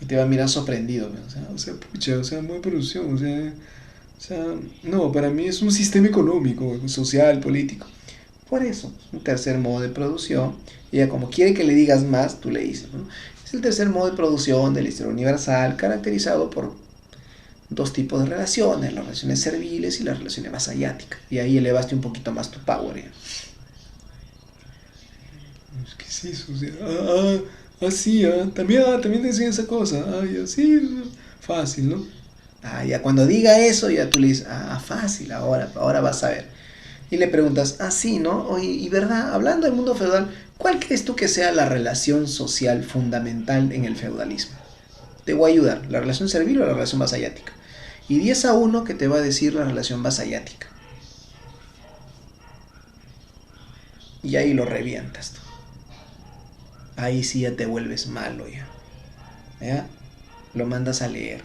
Y te va a mirar sorprendido, ¿no? Modo de producción, no, para mí es un sistema económico, social, político. Por eso, un tercer modo de producción, y ya como quiere que le digas más, tú le dices, ¿no? Es el tercer modo de producción de la historia universal, caracterizado por dos tipos de relaciones, las relaciones serviles y las relaciones vasalláticas. Y ahí elevaste un poquito más tu power, ¿ya? ¿Qué es eso? También te enseñan esa cosa. Ya, sí, fácil, ¿no? Ya cuando diga eso, ya tú le dices, fácil, ahora vas a ver. Y le preguntas, sí, ¿no? Oye, y verdad, hablando del mundo feudal, ¿cuál crees tú que sea la relación social fundamental en el feudalismo? Te voy a ayudar, ¿la relación servil o la relación vasallática? Y 10-1 que te va a decir la relación vasallática. Y ahí lo revientas tú. Ahí sí ya te vuelves malo, ¿ya? Lo mandas a leer.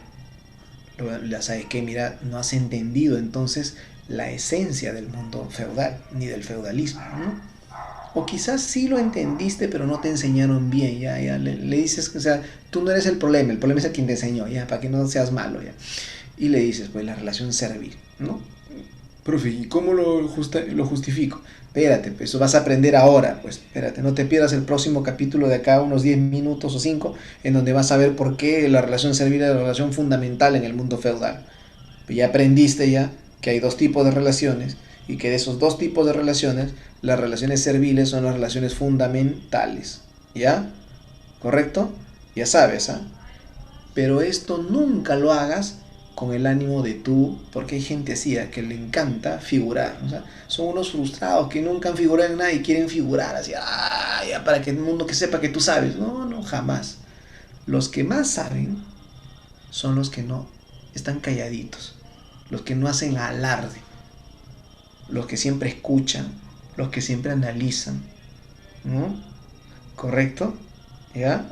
Ya sabes que, mira, no has entendido entonces la esencia del mundo feudal, ni del feudalismo, ¿no? O quizás sí lo entendiste, pero no te enseñaron bien, ya le dices, o sea, tú no eres el problema es el quien te enseñó, ya, para que no seas malo, ya. Y le dices, pues, la relación servil, ¿no? Profe, ¿y cómo lo justifico? Espérate, pues eso vas a aprender ahora, pues espérate, no te pierdas el próximo capítulo de acá, unos 10 minutos o 5, en donde vas a ver por qué la relación servil es la relación fundamental en el mundo feudal. Ya aprendiste ya que hay dos tipos de relaciones y que de esos dos tipos de relaciones, las relaciones serviles son las relaciones fundamentales. ¿Ya? ¿Correcto? Ya sabes, ¿ah? Pero esto nunca lo hagas con el ánimo de tú, porque hay gente así que le encanta figurar. O sea, son unos frustrados que nunca han figurado en nada y quieren figurar así, ya para que el mundo que sepa que tú sabes. No, no, jamás. Los que más saben son los que no están calladitos, los que no hacen alarde, los que siempre escuchan, los que siempre analizan, ¿no? ¿Correcto? ¿Ya?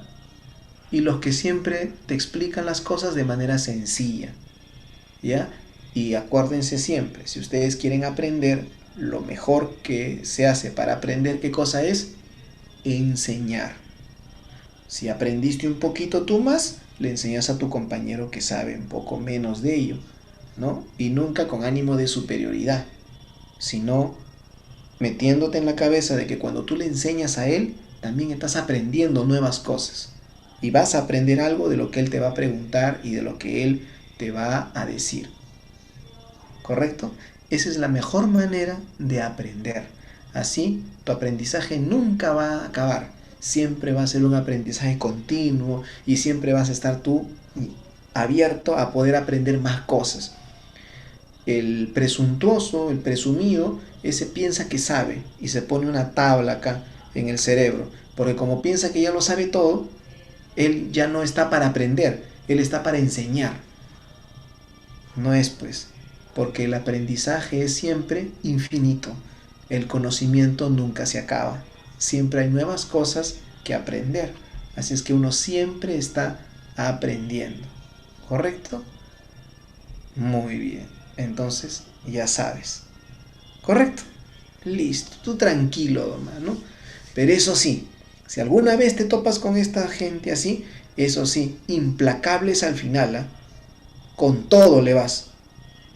Y los que siempre te explican las cosas de manera sencilla, ¿ya? Y acuérdense siempre, si ustedes quieren aprender, lo mejor que se hace para aprender, ¿qué cosa es? Enseñar. Si aprendiste un poquito tú más, le enseñas a tu compañero que sabe un poco menos de ello, ¿no? Y nunca con ánimo de superioridad, sino metiéndote en la cabeza de que cuando tú le enseñas a él, también estás aprendiendo nuevas cosas. Y vas a aprender algo de lo que él te va a preguntar y de lo que él te va a decir. ¿Correcto? Esa es la mejor manera de aprender. Así, tu aprendizaje nunca va a acabar. Siempre va a ser un aprendizaje continuo y siempre vas a estar tú abierto a poder aprender más cosas. El presuntuoso, el presumido, ese piensa que sabe y se pone una tabla acá en el cerebro, porque como piensa que ya lo sabe todo, él ya no está para aprender, él está para enseñar. No es pues, porque el aprendizaje es siempre infinito, el conocimiento nunca se acaba, siempre hay nuevas cosas que aprender, así es que uno siempre está aprendiendo, ¿correcto? Muy bien, entonces ya sabes, ¿correcto? Listo, tú tranquilo, hermano. Pero eso sí, si alguna vez te topas con esta gente así, eso sí, implacables al final, ¿eh? Con todo le vas.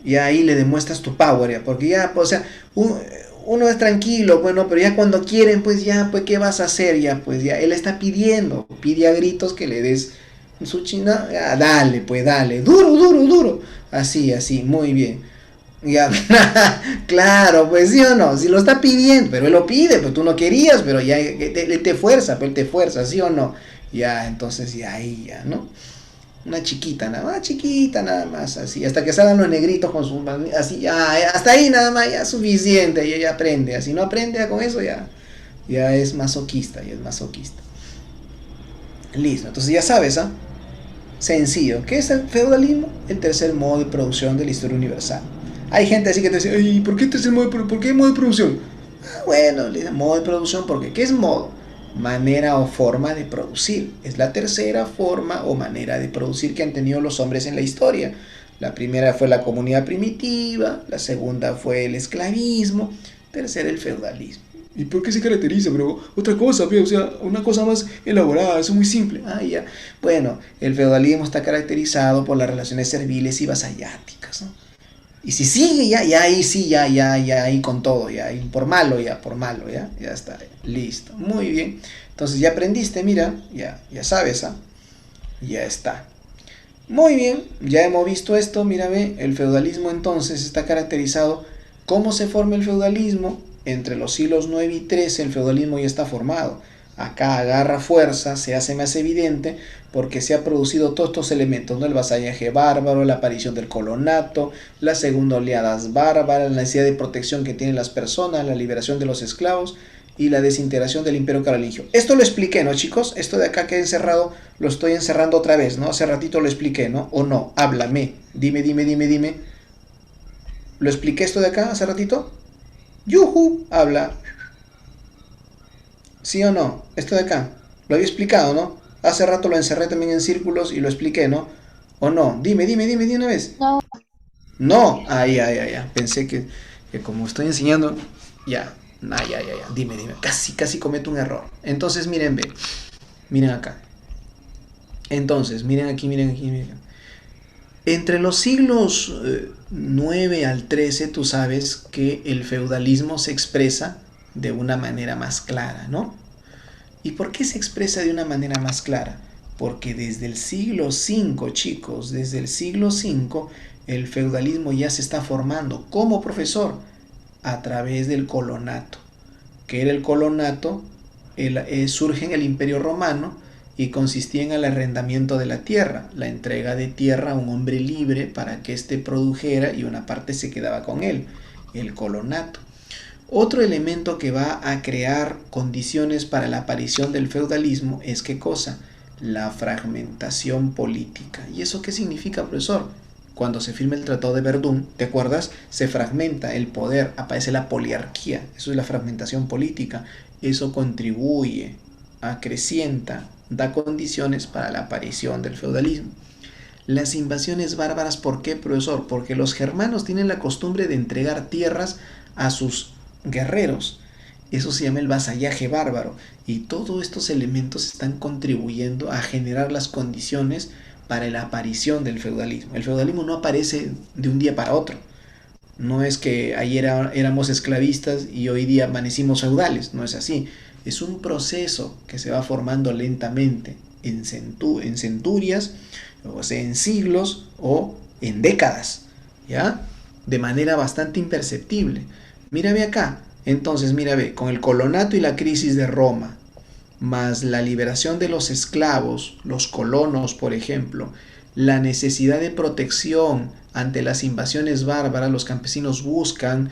Y ahí le demuestras tu power, ¿ya? Porque ya, pues, o sea, uno es tranquilo, bueno, pero ya cuando quieren, pues ya, pues, ¿qué vas a hacer? Ya, pues ya, él está pidiendo, pide a gritos que le des su china, ya, dale, pues dale, duro, duro, duro. Así, así, muy bien. Ya, claro, pues sí o no, si lo está pidiendo, pero él lo pide, pues tú no querías, pero ya él te fuerza, pues él te fuerza, sí o no. Ya, entonces ya ahí ya, ¿no? Una chiquita nada más, así, hasta que salgan los negritos con su, así, ya, hasta ahí nada más, ya suficiente, ya aprende, así no aprende ya con eso, ya es masoquista, ya es masoquista. Listo, entonces ya sabes, ¿ah? Sencillo, ¿qué es el feudalismo? El tercer modo de producción de la historia universal. Hay gente así que te dice, ay, ¿por qué tercer modo por qué modo de producción? Bueno, le dicen modo de producción porque ¿qué es modo? Manera o forma de producir. Es la tercera forma o manera de producir que han tenido los hombres en la historia. La primera fue la comunidad primitiva, la segunda fue el esclavismo, tercera el feudalismo. ¿Y por qué se caracteriza? Pero otra cosa, o sea, una cosa más elaborada, es muy simple. Ah, ya. Bueno, el feudalismo está caracterizado por las relaciones serviles y vasalláticas, ¿no? Y si sigue, ya ahí sí, ya ahí con todo, ya por malo, ya está, listo, muy bien. Entonces ya aprendiste, mira, ya sabes, ¿ah? Ya está. Muy bien, ya hemos visto esto, mira, ve, el feudalismo entonces está caracterizado. ¿Cómo se forma el feudalismo? Entre los siglos 9 y 13 el feudalismo ya está formado. Acá agarra fuerza, se hace más evidente porque se ha producido todos estos elementos, ¿no? El vasallaje bárbaro, la aparición del colonato, la segunda oleada bárbara, la necesidad de protección que tienen las personas, la liberación de los esclavos y la desintegración del imperio carolingio. Esto lo expliqué, ¿no, chicos? Esto de acá que he encerrado, lo estoy encerrando otra vez, ¿no? Hace ratito lo expliqué, ¿no? ¿O no? Háblame. Dime. ¿Lo expliqué esto de acá hace ratito? ¡Yuhu! Habla. ¿Sí o no? Esto de acá. Lo había explicado, ¿no? Hace rato lo encerré también en círculos y lo expliqué, ¿no? ¿O no? Dime de una vez.
No.
No. Ya. Pensé que como estoy enseñando, ya. Ya. Dime. Casi cometo un error. Entonces, miren, ve. Miren acá. Entonces, miren aquí. Entre los siglos 9 al 13, tú sabes que el feudalismo se expresa de una manera más clara, ¿no? ¿Y por qué se expresa de una manera más clara? Porque desde el siglo V, chicos, desde el siglo V, el feudalismo ya se está formando como profesor a través del colonato. ¿Qué era el colonato? surge en el Imperio Romano y consistía en el arrendamiento de la tierra, la entrega de tierra a un hombre libre para que éste produjera y una parte se quedaba con él, el colonato. Otro elemento que va a crear condiciones para la aparición del feudalismo es ¿qué cosa? La fragmentación política. ¿Y eso qué significa, profesor? Cuando se firma el Tratado de Verdún, ¿te acuerdas? Se fragmenta el poder, aparece la poliarquía, eso es la fragmentación política. Eso contribuye, acrecienta, da condiciones para la aparición del feudalismo. Las invasiones bárbaras, ¿por qué, profesor? Porque los germanos tienen la costumbre de entregar tierras a sus guerreros. Eso se llama el vasallaje bárbaro. Y todos estos elementos están contribuyendo a generar las condiciones para la aparición del feudalismo. El feudalismo no aparece de un día para otro. No es que ayer éramos esclavistas y hoy día amanecimos feudales. No es así. Es un proceso que se va formando lentamente en centurias, o sea, en siglos o en décadas, ¿ya? De manera bastante imperceptible. Mira, ve acá. Entonces, mira, ve, con el colonato y la crisis de Roma, más la liberación de los esclavos, los colonos, por ejemplo, la necesidad de protección ante las invasiones bárbaras, los campesinos buscan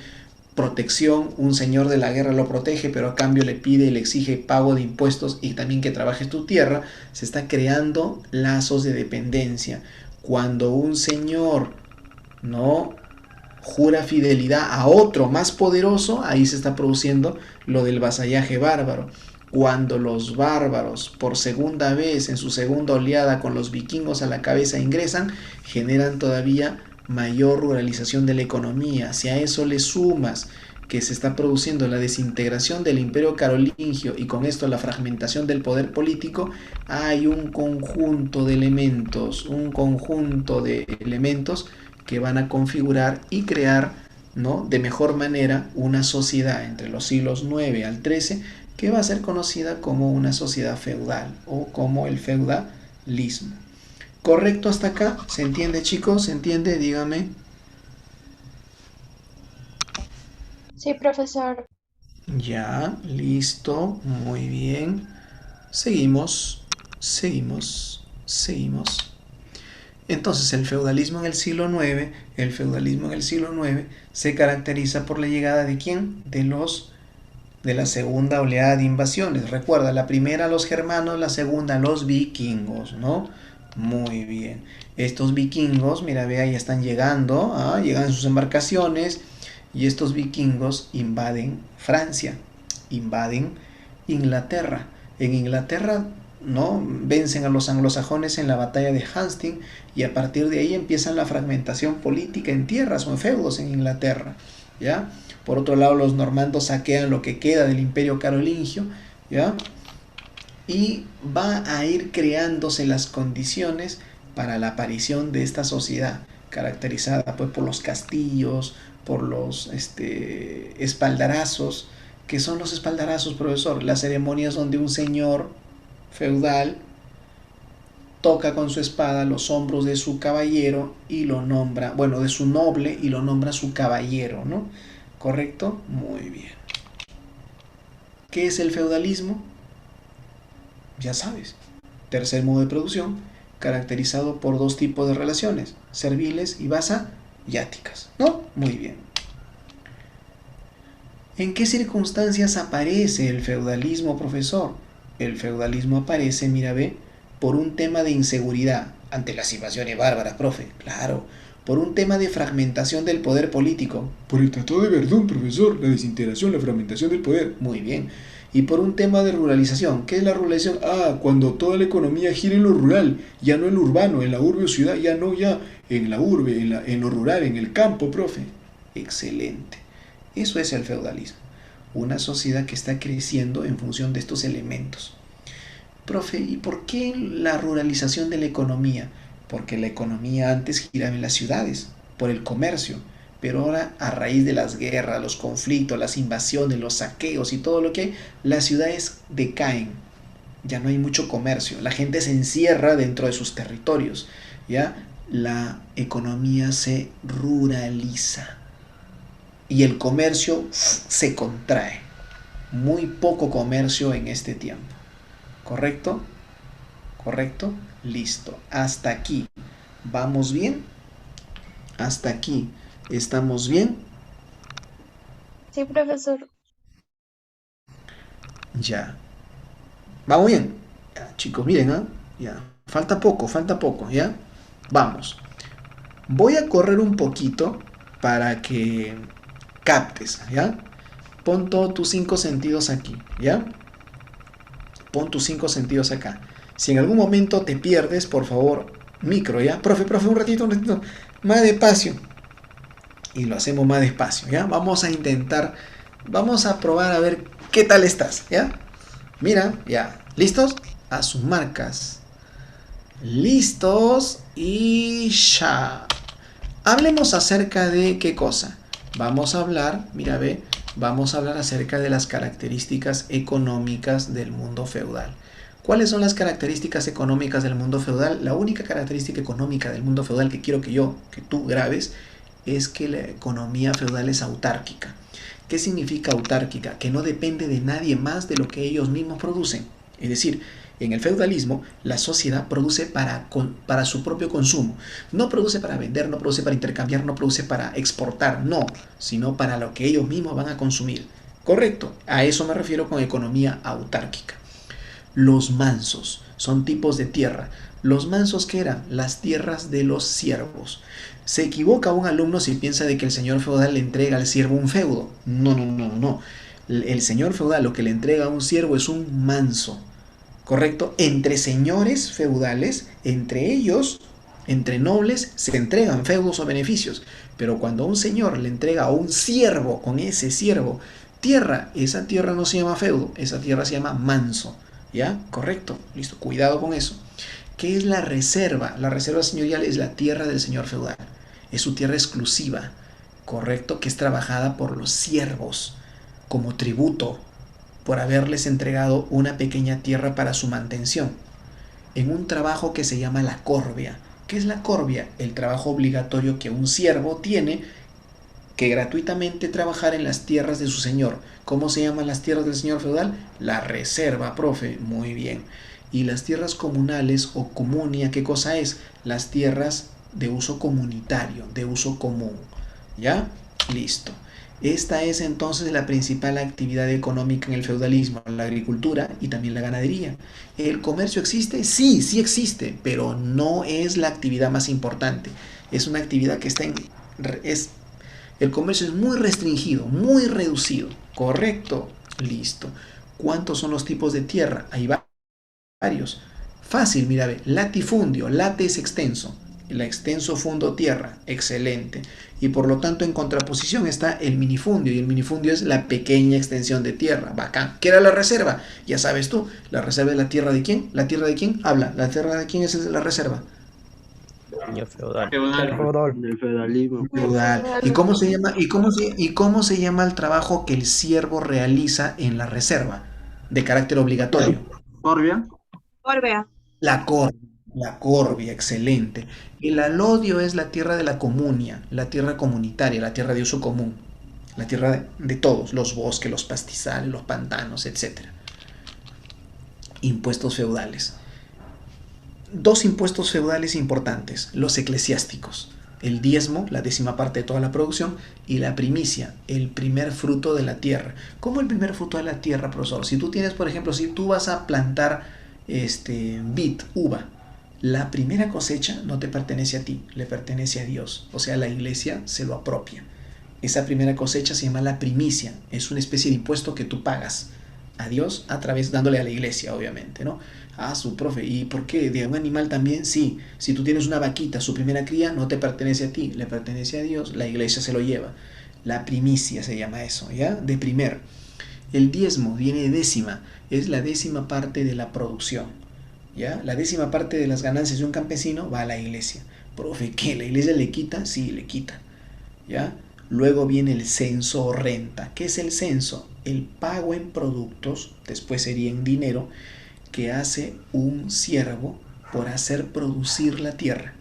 protección, un señor de la guerra lo protege, pero a cambio le pide y le exige pago de impuestos y también que trabaje tu tierra. Se está creando lazos de dependencia. Cuando un señor no jura fidelidad a otro más poderoso, ahí se está produciendo lo del vasallaje bárbaro. Cuando los bárbaros por segunda vez, en su segunda oleada con los vikingos a la cabeza ingresan, generan todavía mayor ruralización de la economía. Si a eso le sumas que se está produciendo la desintegración del imperio carolingio y con esto la fragmentación del poder político, hay un conjunto de elementos, que van a configurar y crear, ¿no?, de mejor manera una sociedad entre los siglos 9 al 13 que va a ser conocida como una sociedad feudal o como el feudalismo. ¿Correcto hasta acá? ¿Se entiende, chicos? ¿Se entiende? Dígame.
Sí, profesor.
Ya, listo, muy bien. Seguimos. Entonces, el feudalismo en el siglo IX, se caracteriza por la llegada ¿de quién? De la segunda oleada de invasiones. Recuerda, la primera los germanos, la segunda los vikingos, ¿no? Muy bien. Estos vikingos, mira, ve, ahí están llegando, llegan en sus embarcaciones y estos vikingos invaden Francia, invaden Inglaterra. En Inglaterra, ¿no?, vencen a los anglosajones en la batalla de Hastings y a partir de ahí empiezan la fragmentación política en tierras o en feudos en Inglaterra, ¿ya? Por otro lado, los normandos saquean lo que queda del imperio carolingio, ¿ya? Y va a ir creándose las condiciones para la aparición de esta sociedad, caracterizada pues por los castillos, por los espaldarazos. ¿Qué son los espaldarazos, profesor? Las ceremonias donde un señor feudal toca con su espada los hombros de su caballero y lo nombra, bueno, de su noble, y lo nombra su caballero, ¿no? ¿Correcto? Muy bien. ¿Qué es el feudalismo? Ya sabes. Tercer modo de producción, caracterizado por dos tipos de relaciones, serviles y vasayáticas, ¿no? Muy bien. ¿En qué circunstancias aparece el feudalismo, profesor? El feudalismo aparece, mira, ve, por un tema de inseguridad ante las invasiones bárbaras, profe. Claro. Por un tema de fragmentación del poder político. Por el Tratado de Verdún, profesor. La desintegración, la fragmentación del poder. Muy bien. Y por un tema de ruralización. ¿Qué es la ruralización? Cuando toda la economía gira en lo rural, ya no en lo urbano, en la urbe o ciudad, ya no ya en la urbe, en lo rural, en el campo, profe. Excelente. Eso es el feudalismo. Una sociedad que está creciendo en función de estos elementos. Profe, ¿y por qué la ruralización de la economía? Porque la economía antes giraba en las ciudades, por el comercio, pero ahora a raíz de las guerras, los conflictos, las invasiones, los saqueos y todo lo que hay, las ciudades decaen, ya no hay mucho comercio, la gente se encierra dentro de sus territorios, ¿ya? La economía se ruraliza y el comercio se contrae. muy poco comercio en este tiempo. ¿Correcto? ¿Correcto? Listo. Hasta aquí. ¿Vamos bien? Hasta aquí. ¿Estamos bien?
Sí, profesor.
Ya. ¿Vamos bien? Ya, chicos, miren, ¿ah? Ya. Falta poco, ¿ya? Vamos. Voy a correr un poquito para que captes, ¿ya? Pon todos tus 5 sentidos aquí, ¿ya? Pon tus 5 sentidos acá. Si en algún momento te pierdes, por favor, micro, ¿ya? Profe, un ratito, más despacio. Y lo hacemos más despacio, ¿ya? Vamos a intentar, vamos a probar a ver qué tal estás, ¿ya? Mira, ya. ¿Listos? A sus marcas. Listos y ya. Hablemos acerca de qué cosa. Vamos a hablar, mira, ve, vamos a hablar acerca de las características económicas del mundo feudal. ¿Cuáles son las características económicas del mundo feudal? La única característica económica del mundo feudal que quiero que tú grabes, es que la economía feudal es autárquica. ¿Qué significa autárquica? Que no depende de nadie más de lo que ellos mismos producen. Es decir, en el feudalismo, la sociedad produce para su propio consumo. No produce para vender, no produce para intercambiar, no produce para exportar, no, sino para lo que ellos mismos van a consumir. Correcto, a eso me refiero con economía autárquica. Los mansos son tipos de tierra. Los mansos, ¿qué eran? Las tierras de los siervos. Se equivoca un alumno si piensa de que el señor feudal le entrega al siervo un feudo. No. El señor feudal lo que le entrega a un siervo es un manso. ¿Correcto? Entre señores feudales, entre ellos, entre nobles, se entregan feudos o beneficios. Pero cuando un señor le entrega a un siervo, con ese siervo, tierra, esa tierra no se llama feudo, esa tierra se llama manso. ¿Ya? Correcto. Listo. Cuidado con eso. ¿Qué es la reserva? La reserva señorial es la tierra del señor feudal. Es su tierra exclusiva. Correcto. Que es trabajada por los siervos como tributo por haberles entregado una pequeña tierra para su mantención, en un trabajo que se llama la corvia. ¿Qué es la corvia? El trabajo obligatorio que un siervo tiene que gratuitamente trabajar en las tierras de su señor. ¿Cómo se llaman las tierras del señor feudal? La reserva, profe. Muy bien. Y las tierras comunales o comunia, ¿qué cosa es? Las tierras de uso comunitario, de uso común. ¿Ya? Listo. Esta es entonces la principal actividad económica en el feudalismo, la agricultura y también la ganadería. ¿El comercio existe? Sí, sí existe, pero no es la actividad más importante. Es una actividad que está en... el comercio es muy restringido, muy reducido. ¿Correcto? Listo. ¿Cuántos son los tipos de tierra? Hay varios. Fácil, mira, ve. Latifundio, late es extenso. El extenso fundo tierra, excelente. Y por lo tanto en contraposición está el minifundio, y el minifundio es la pequeña extensión de tierra, bacán. ¿Qué era la reserva? Ya sabes tú, la reserva es la tierra de quién, la tierra de quién habla, la tierra de quién es la reserva.
Señor feudal.
Feudal. Del feudalismo.
Feudal. ¿Y cómo se llama el trabajo que el siervo realiza en la reserva de carácter obligatorio?
Corbia.
Orbea.
La corvia, excelente. El alodio es la tierra de la comunia, la tierra comunitaria, la tierra de uso común, la tierra de todos, los bosques, los pastizales, los pantanos, etc. Impuestos feudales. Dos impuestos feudales importantes, los eclesiásticos. El diezmo, la 10ª parte de toda la producción, y la primicia, el primer fruto de la tierra. ¿Cómo el primer fruto de la tierra, profesor? Si tú tienes, por ejemplo, si tú vas a plantar vid, uva, la primera cosecha no te pertenece a ti, le pertenece a Dios. O sea, la iglesia se lo apropia. Esa primera cosecha se llama la primicia. Es una especie de impuesto que tú pagas a Dios a través, dándole a la iglesia, obviamente, ¿no? Ah, su profe. ¿Y por qué? ¿De un animal también? Sí. Si tú tienes una vaquita, su primera cría no te pertenece a ti, le pertenece a Dios. La iglesia se lo lleva. La primicia se llama eso, ¿ya? De primer. El diezmo viene de décima. Es la 10ª parte de la producción. ¿Ya? La 10ª parte de las ganancias de un campesino va a la iglesia. Profe, ¿qué? ¿La iglesia le quita? Sí, le quita. ¿Ya? Luego viene el censo o renta. ¿Qué es el censo? El pago en productos, después sería en dinero, que hace un siervo por hacer producir la tierra.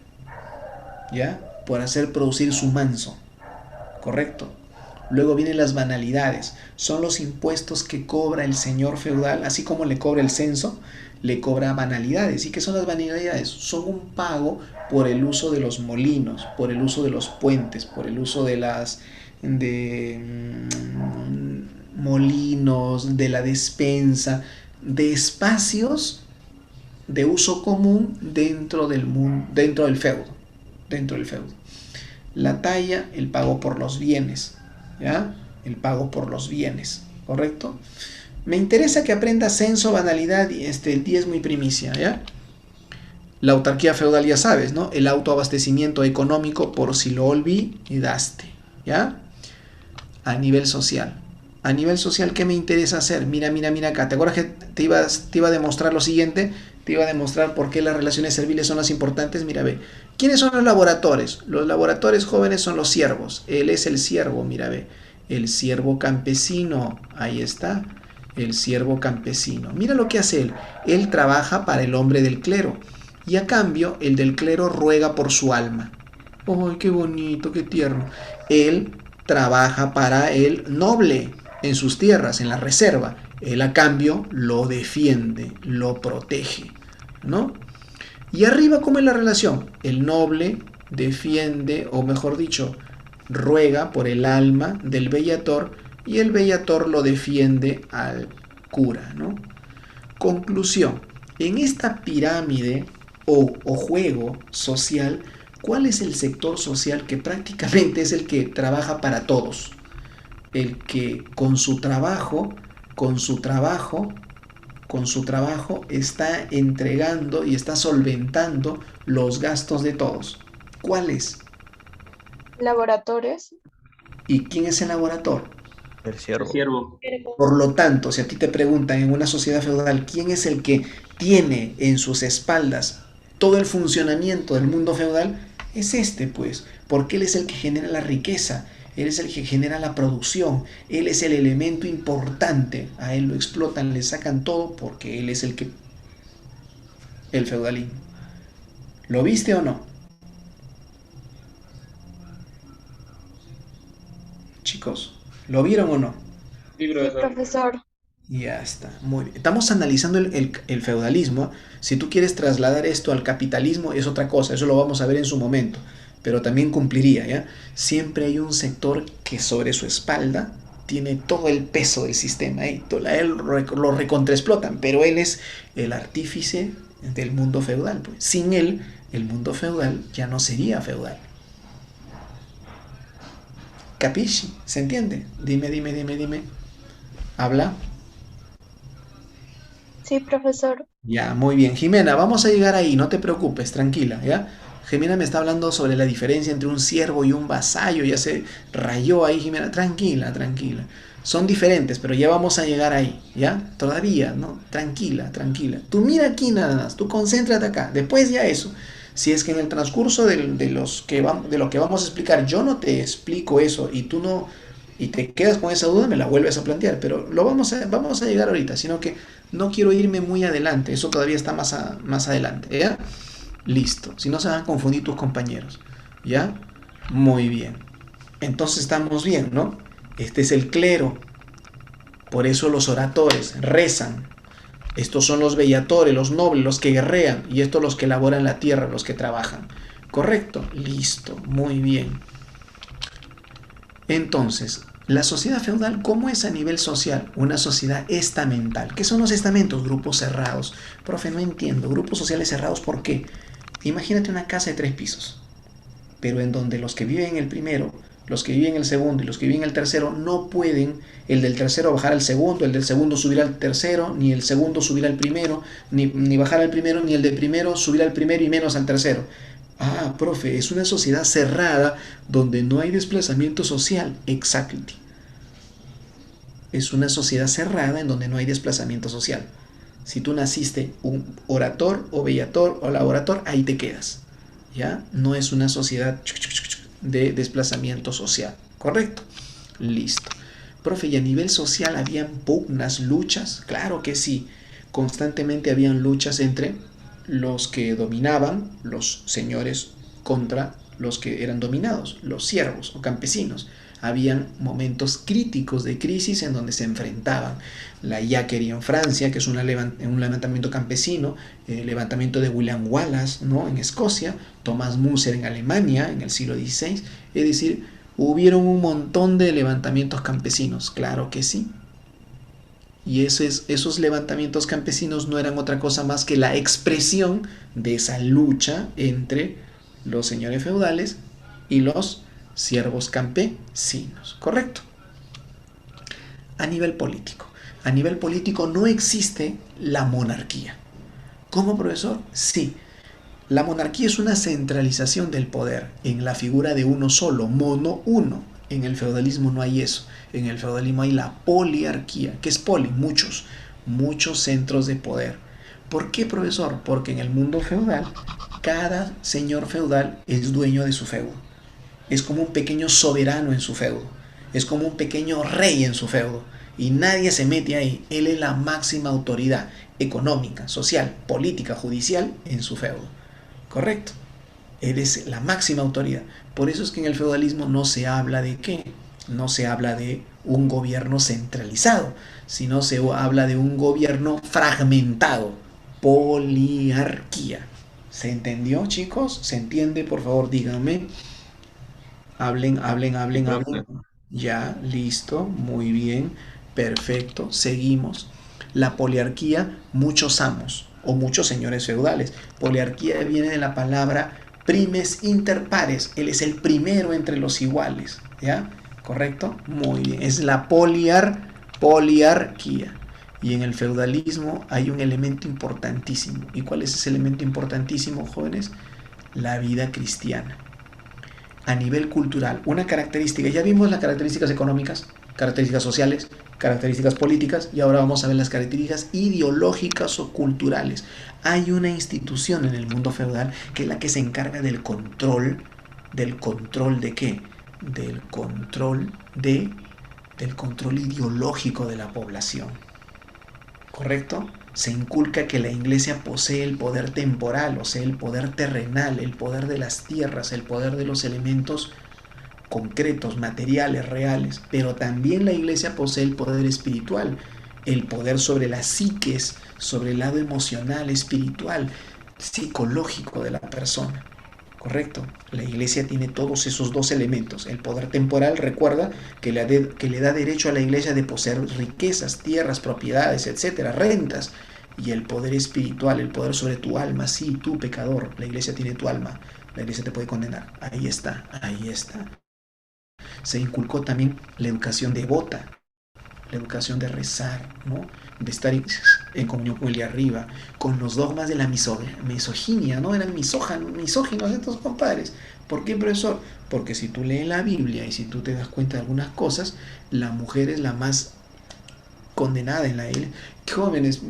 ¿Ya? Por hacer producir su manso. ¿Correcto? Luego vienen las banalidades, son los impuestos que cobra el señor feudal, así como le cobra el censo, le cobra banalidades. ¿Y qué son las banalidades? Son un pago por el uso de los molinos, por el uso de los puentes, por el uso de las molinos, de la despensa, de espacios de uso común dentro del mundo, dentro del feudo. La talla, el pago por los bienes, ¿ya? El pago por los bienes, ¿correcto? Me interesa que aprenda censo, banalidad, el diezmo y primicia, ¿ya? La autarquía feudal ya sabes, ¿no? El autoabastecimiento económico por si lo olvidaste, ¿ya? A nivel social. A nivel social, ¿qué me interesa hacer? Mira acá. ¿Te acuerdas que te iba a demostrar lo siguiente? Te iba a demostrar por qué las relaciones serviles son las importantes. Mira, ve. ¿Quiénes son los laboradores? Los laboradores jóvenes son los siervos. Él es el siervo, mira, ve. El siervo campesino. Ahí está. El siervo campesino. Mira lo que hace él. Él trabaja para el hombre del clero. Y a cambio, el del clero ruega por su alma. ¡Ay, qué bonito, qué tierno! Él trabaja para el noble en sus tierras, en la reserva. Él a cambio lo defiende, lo protege, ¿no? Y arriba, ¿cómo es la relación? El noble defiende, o mejor dicho, ruega por el alma del bellator y el bellator lo defiende al cura, ¿no? Conclusión, en esta pirámide o juego social, ¿cuál es el sector social que prácticamente es el que trabaja para todos? El que con su trabajo está entregando y está solventando los gastos de todos. ¿Cuál es?
Laboratorios.
¿Y quién es el laborator?
El siervo.
Siervo.
Por lo tanto, si a ti te preguntan en una sociedad feudal quién es el que tiene en sus espaldas todo el funcionamiento del mundo feudal, es este, pues, porque él es el que genera la riqueza, él es el que genera la producción, él es el elemento importante, a él lo explotan, le sacan todo porque él es el feudalismo. ¿Lo viste o no? Chicos, ¿lo vieron o no?
Sí,
Sí, profesor.
Ya está, muy bien. Estamos analizando el feudalismo. Si tú quieres trasladar esto al capitalismo es otra cosa, eso lo vamos a ver en su momento, pero también cumpliría, ¿ya? Siempre hay un sector que sobre su espalda tiene todo el peso del sistema, ¿eh? Él lo recontraexplotan, pero él es el artífice del mundo feudal, pues. Sin él, el mundo feudal ya no sería feudal. ¿Capisci? ¿Se entiende? Dime. Habla.
Sí, profesor.
Ya, muy bien. Jimena, vamos a llegar ahí, no te preocupes, tranquila, ¿ya? Jimena me está hablando sobre la diferencia entre un siervo y un vasallo, ya se rayó ahí, Jimena. Tranquila. Son diferentes, pero ya vamos a llegar ahí, ¿ya? Todavía, ¿no? Tranquila. Tú mira aquí nada más, tú concéntrate acá. Después ya eso. Si es que en el transcurso de lo que vamos a explicar, yo no te explico eso y tú no, y te quedas con esa duda, me la vuelves a plantear, pero vamos a llegar ahorita, sino que no quiero irme muy adelante, eso todavía está más adelante, ¿ya? Listo, si no se van a confundir tus compañeros, ¿ya? Muy bien. Entonces estamos bien, ¿no? Este es el clero, por eso los oradores rezan. Estos son los bellatores, los nobles, los que guerrean, y estos los que elaboran la tierra, los que trabajan. ¿Correcto? Listo, muy bien. Entonces, la sociedad feudal, ¿cómo es a nivel social? Una sociedad estamental. ¿Qué son los estamentos? Grupos cerrados. Profe, no entiendo. Grupos sociales cerrados, ¿por qué? Imagínate una casa de 3 pisos, pero en donde los que viven en el primero, los que viven en el segundo y los que viven en el tercero no pueden el del tercero bajar al segundo, el del segundo subir al tercero, ni el segundo subir al primero, ni bajar al primero, ni el del primero subir al primero y menos al tercero. Ah, profe, es una sociedad cerrada donde no hay desplazamiento social. Exactly. Es una sociedad cerrada en donde no hay desplazamiento social. Si tú naciste un orator o bellator o laborator, ahí te quedas. ¿Ya? No es una sociedad de desplazamiento social. ¿Correcto? Listo. Profe, ¿y a nivel social habían pugnas, luchas? Claro que sí. Constantemente habían luchas entre los que dominaban, los señores, contra los que eran dominados, los siervos o campesinos. habían momentos críticos de crisis en donde se enfrentaban. La Jacquerie en Francia, que es un levantamiento campesino, el levantamiento de William Wallace, ¿no?, en Escocia, Thomas Müntzer en Alemania en el siglo XVI. Es decir, hubieron un montón de levantamientos campesinos, claro que sí. Y esos levantamientos campesinos no eran otra cosa más que la expresión de esa lucha entre los señores feudales y los siervos campesinos, ¿correcto? A nivel político no existe la monarquía. ¿Cómo, profesor? Sí. La monarquía es una centralización del poder en la figura de uno solo, mono uno. En el feudalismo no hay eso. En el feudalismo hay la poliarquía. ¿Qué es poli? Muchos centros de poder. ¿Por qué, profesor? Porque en el mundo feudal, cada señor feudal es dueño de su feudo. Es como un pequeño soberano en su feudo. Es como un pequeño rey en su feudo. Y nadie se mete ahí. Él es la máxima autoridad económica, social, política, judicial en su feudo. ¿Correcto? Él es la máxima autoridad. Por eso es que en el feudalismo no se habla de ¿qué? No se habla de un gobierno centralizado, sino se habla de un gobierno fragmentado. Poliarquía. ¿Se entendió, chicos? ¿Se entiende? Por favor, díganme. Hablen. Ya, listo, muy bien, perfecto, seguimos. La poliarquía, muchos amos o muchos señores feudales. Poliarquía viene de la palabra primes inter pares. Él es el primero entre los iguales, ¿ya? ¿Correcto? Muy bien, es la poliarquía. Y en el feudalismo hay un elemento importantísimo. ¿Y cuál es ese elemento importantísimo, jóvenes? La vida cristiana. A nivel cultural, una característica, ya vimos las características económicas, características sociales, características políticas, y ahora vamos a ver las características ideológicas o culturales. Hay una institución en el mundo feudal que es la que se encarga del control ¿de qué? Del control ideológico de la población. ¿Correcto? Se inculca que la iglesia posee el poder temporal, o sea, el poder terrenal, el poder de las tierras, el poder de los elementos concretos, materiales, reales, pero también la iglesia posee el poder espiritual, el poder sobre las psiques, sobre el lado emocional, espiritual, psicológico de la persona. ¿Correcto? La iglesia tiene todos esos dos elementos. El poder temporal, recuerda, que le da derecho a la iglesia de poseer riquezas, tierras, propiedades, etcétera, rentas. Y el poder espiritual, el poder sobre tu alma. Sí, tú, pecador, la iglesia tiene tu alma. La iglesia te puede condenar. Ahí está. Se inculcó también la educación devota, la educación de rezar, ¿no? De estar en comunión con el de arriba, con los dogmas de la misoginia, ¿no? Eran misóginos estos compadres. ¿Por qué, profesor? Porque si tú lees la Biblia y si tú te das cuenta de algunas cosas, la mujer es la más condenada en la iglesia. Jóvenes,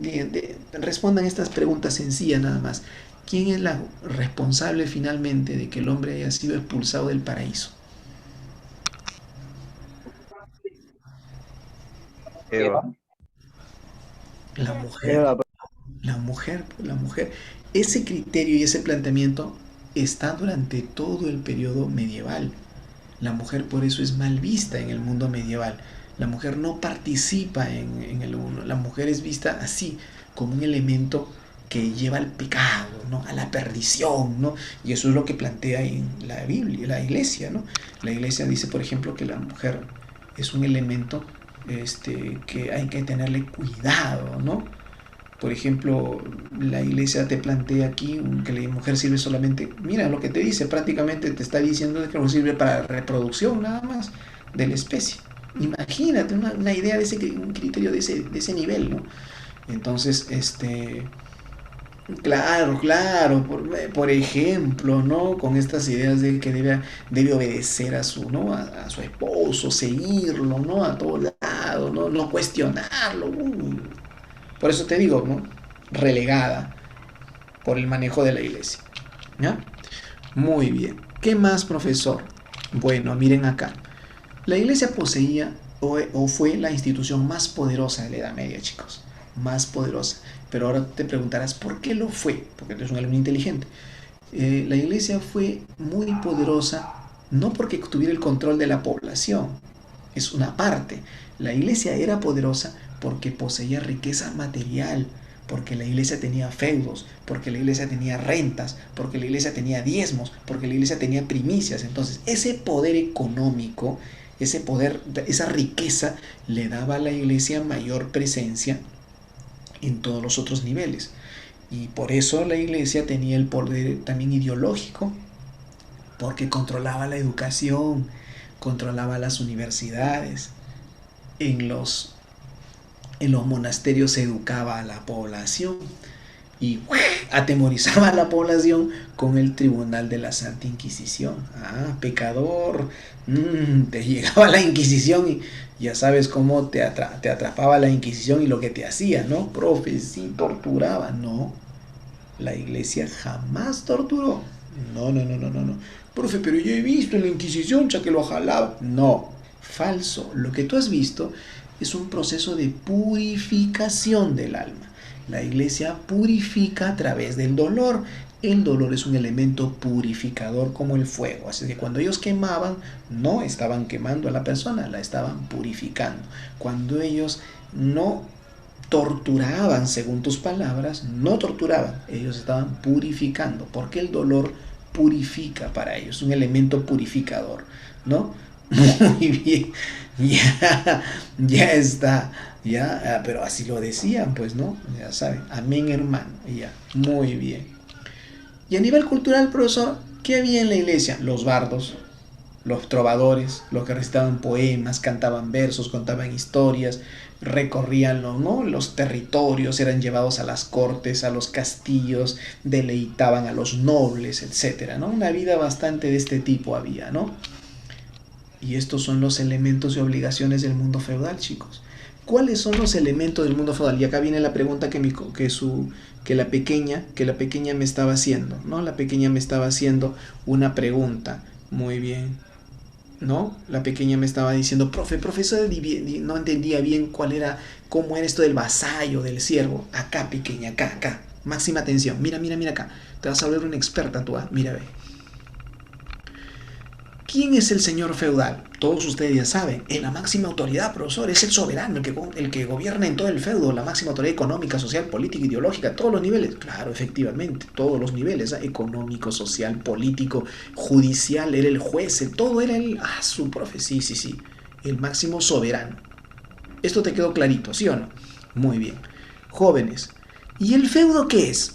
respondan estas preguntas sencillas nada más. ¿Quién es la responsable finalmente de que el hombre haya sido expulsado del paraíso?
Eva.
La mujer. Ese criterio y ese planteamiento está durante todo el periodo medieval. La mujer por eso es mal vista en el mundo medieval. La mujer no participa en el mundo. La mujer es vista así, como un elemento que lleva al pecado, ¿no? A la perdición, ¿no? Y eso es lo que plantea en la Biblia, la iglesia, ¿no? La iglesia dice, por ejemplo, que la mujer es un elemento que hay que tenerle cuidado, ¿no? Por ejemplo, la iglesia te plantea aquí que la mujer sirve solamente, mira lo que te dice, prácticamente te está diciendo que no sirve para reproducción nada más de la especie. Imagínate una idea un criterio de ese nivel, ¿no? Entonces, claro, por ejemplo, ¿no? Con estas ideas de que debe obedecer ¿no? a su esposo, seguirlo, ¿no? A todo lado, no cuestionarlo. Por eso te digo, ¿no? Relegada por el manejo de la iglesia. ¿Ya? Muy bien. ¿Qué más, profesor? Bueno, miren acá. La iglesia poseía o fue la institución más poderosa de la Edad Media, chicos. Más poderosa. Pero ahora te preguntarás, ¿por qué lo fue? Porque tú eres un alumno inteligente. La iglesia fue muy poderosa, no porque tuviera el control de la población, es una parte. La iglesia era poderosa porque poseía riqueza material, porque la iglesia tenía feudos, porque la iglesia tenía rentas, porque la iglesia tenía diezmos, porque la iglesia tenía primicias. Entonces, ese poder económico, ese poder, esa riqueza le daba a la iglesia mayor presencia en todos los otros niveles. Y por eso la iglesia tenía el poder también ideológico, porque controlaba la educación, controlaba las universidades, en los monasterios se educaba a la población y atemorizaba a la población con el tribunal de la Santa Inquisición. Ah, pecador, te llegaba la Inquisición y ya sabes cómo te atrapaba la Inquisición y lo que te hacía, ¿no? Profe, sí, torturaba. No, la iglesia jamás torturó. No. Profe, pero yo he visto en la Inquisición ya que lo jalaba. No, falso. Lo que tú has visto es un proceso de purificación del alma. La iglesia purifica a través del dolor. El dolor es un elemento purificador como el fuego. Así que cuando ellos quemaban, no estaban quemando a la persona, la estaban purificando. Cuando ellos no torturaban, según tus palabras, no torturaban, ellos estaban purificando, porque el dolor purifica para ellos, un elemento purificador, ¿no? Muy bien, ya está, ya, pero así lo decían, pues, ¿no? Ya saben, amén, hermano, ya, muy bien. Y a nivel cultural, profesor, ¿qué había en la iglesia? Los bardos, los trovadores, los que recitaban poemas, cantaban versos, contaban historias, recorrían los territorios, eran llevados a las cortes, a los castillos, deleitaban a los nobles, etcétera, ¿no? Una vida bastante de este tipo había, ¿no? Y estos son los elementos y obligaciones del mundo feudal, chicos. ¿Cuáles son los elementos del mundo feudal? Y acá viene la pregunta que la pequeña me estaba haciendo, ¿no? La pequeña me estaba haciendo una pregunta. Muy bien, ¿no? La pequeña me estaba diciendo, profesor, no entendía bien cómo era esto del vasallo, del siervo. Acá, pequeña, acá. Máxima atención. Mira acá. Te vas a volver una experta tú, mira, ve. ¿Quién es el señor feudal? Todos ustedes ya saben, es la máxima autoridad, profesor, es el soberano, el que gobierna en todo el feudo, la máxima autoridad económica, social, política, ideológica, todos los niveles. Claro, efectivamente, todos los niveles, económico, social, político, judicial, era el juez, todo era su profe, sí, el máximo soberano. Esto te quedó clarito, ¿sí o no? Muy bien. Jóvenes, ¿y el feudo qué es?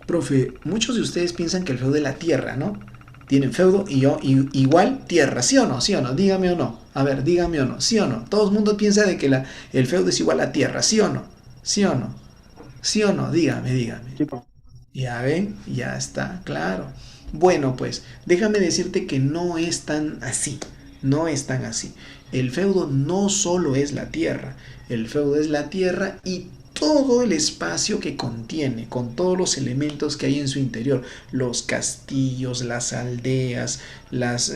Profe, muchos de ustedes piensan que el feudo es la tierra, ¿no? Tienen feudo y igual tierra, ¿sí o no? ¿Sí o no? Dígame o no. A ver, dígame o no. ¿Sí o no? Todo el mundo piensa de que el feudo es igual a tierra, ¿sí o no? ¿Sí o no? ¿Sí o no? Dígame. Ya ven, ya está, claro. Bueno, pues, déjame decirte que no es tan así. No es tan así. El feudo no solo es la tierra. El feudo es la tierra y todo el espacio que contiene, con todos los elementos que hay en su interior, los castillos, las aldeas, las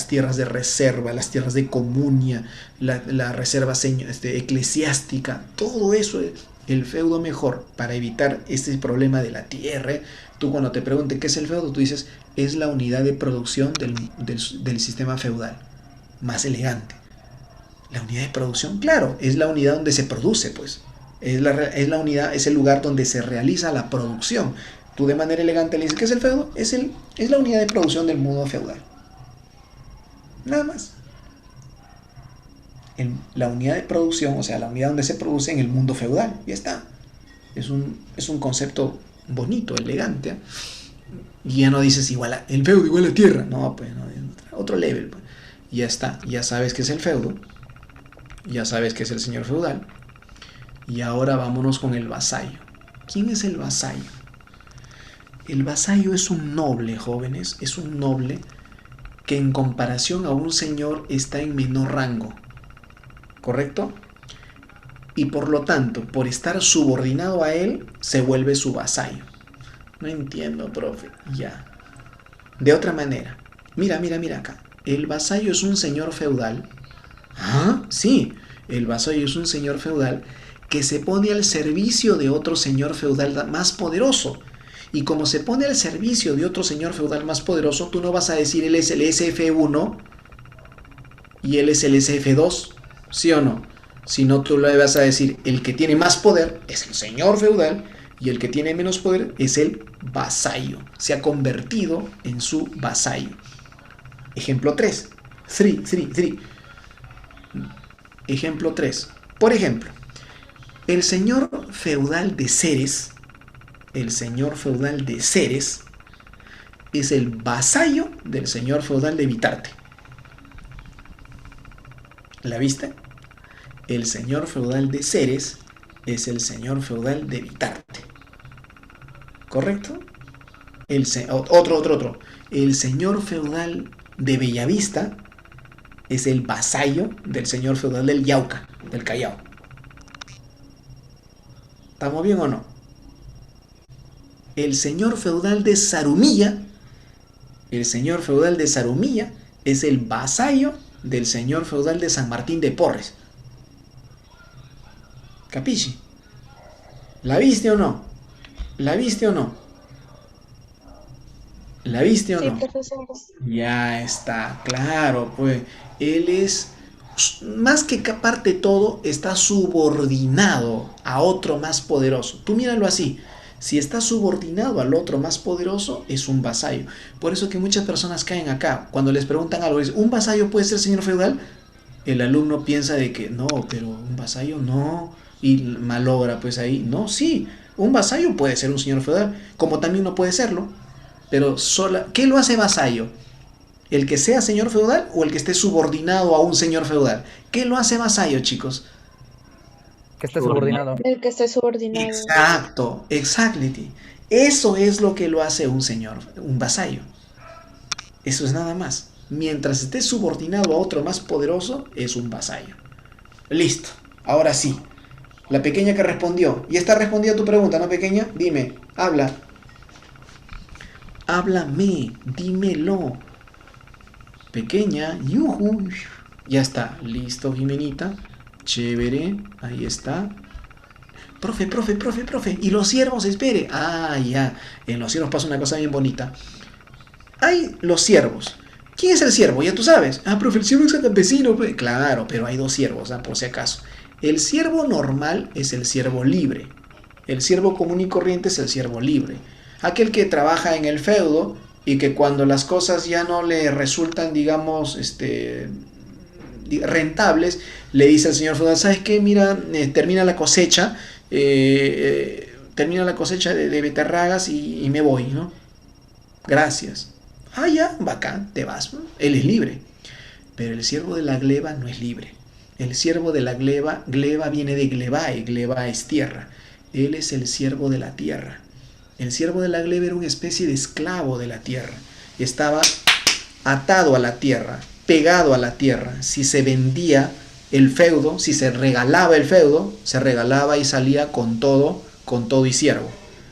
tierras de reserva, las tierras de comunia, la reserva eclesiástica, todo eso, el feudo mejor, para evitar este problema de la tierra. Tú cuando te pregunten qué es el feudo, tú dices, es la unidad de producción del sistema feudal, más elegante. La unidad de producción, claro, es la unidad donde se produce, pues. Es la unidad, es el lugar donde se realiza la producción. Tú de manera elegante le dices, ¿qué es el feudo? Es la unidad de producción del mundo feudal. Nada más. La unidad de producción, o sea, la unidad donde se produce en el mundo feudal. Ya está. Es un concepto bonito, elegante, ¿eh? Y ya no dices el feudo igual a tierra. No, pues no, otro level. Pues. Ya está. Ya sabes qué es el feudo. Ya sabes qué es el señor feudal. Y ahora vámonos con el vasallo. ¿Quién es el vasallo? El vasallo es un noble, jóvenes, es un noble que en comparación a un señor está en menor rango. ¿Correcto? Y por lo tanto, por estar subordinado a él, se vuelve su vasallo. No entiendo, profe. Ya. De otra manera. Mira acá. El vasallo es un señor feudal. ¿Ah? Sí. El vasallo es un señor feudal que se pone al servicio de otro señor feudal más poderoso. Y como se pone al servicio de otro señor feudal más poderoso, tú no vas a decir él es el SF1 y él es el SF2, ¿sí o no? Sino tú le vas a decir el que tiene más poder es el señor feudal y el que tiene menos poder es el vasallo. Se ha convertido en su vasallo. Ejemplo 3. Ejemplo 3. Por ejemplo, el señor feudal de Ceres, es el vasallo del señor feudal de Vitarte. ¿La viste? El señor feudal de Ceres es el señor feudal de Vitarte. ¿Correcto? Otro. El señor feudal de Bellavista es el vasallo del señor feudal del Yauca, del Callao. ¿Estamos bien o no? El señor feudal de Zarumilla es el vasallo del señor feudal de San Martín de Porres. ¿Capisci? ¿La viste o no?
Sí, profesor.
Ya está, claro, pues él es, más que aparte de todo, está subordinado a otro más poderoso. Tú míralo así, si está subordinado al otro más poderoso, es un vasallo. Por eso que muchas personas caen acá, cuando les preguntan algo, dicen, ¿un vasallo puede ser señor feudal? El alumno piensa de que, no, pero un vasallo no, y malogra pues ahí, no, sí, un vasallo puede ser un señor feudal, como también no puede serlo. Pero ¿qué lo hace vasallo? ¿El que sea señor feudal o el que esté subordinado a un señor feudal? ¿Qué lo hace vasallo, chicos?
Que esté subordinado.
El que esté subordinado.
Exacto, exactly. Eso es lo que lo hace un vasallo. Eso es nada más. Mientras esté subordinado a otro más poderoso, es un vasallo. Listo. Ahora sí. La pequeña que respondió. Y está respondida tu pregunta, ¿no, pequeña? Dime, habla. Háblame, dímelo. Pequeña, yuhu. Ya está, listo, Jimenita. Chévere, ahí está. Profe. Y los siervos, espere. Ah, ya. En los siervos pasa una cosa bien bonita. Hay los siervos. ¿Quién es el siervo? Ya tú sabes. Ah, profe, el siervo es el campesino. Pues. Claro, pero hay dos siervos, por si acaso. El siervo normal es el siervo libre. El siervo común y corriente es el siervo libre. Aquel que trabaja en el feudo y que cuando las cosas ya no le resultan, digamos, rentables, le dice al señor feudal, ¿sabes qué? Mira, termina la cosecha de beterragas y me voy, ¿no? Gracias. Ah, ya, bacán, te vas, ¿no? Él es libre. Pero el siervo de la gleba no es libre. El siervo de la gleba viene de glebae, gleba es tierra. Él es el siervo de la tierra. El siervo de la gleba era una especie de esclavo de la tierra. Estaba atado a la tierra, pegado a la tierra. Si se vendía el feudo, si se regalaba el feudo, se regalaba y salía con todo y siervo.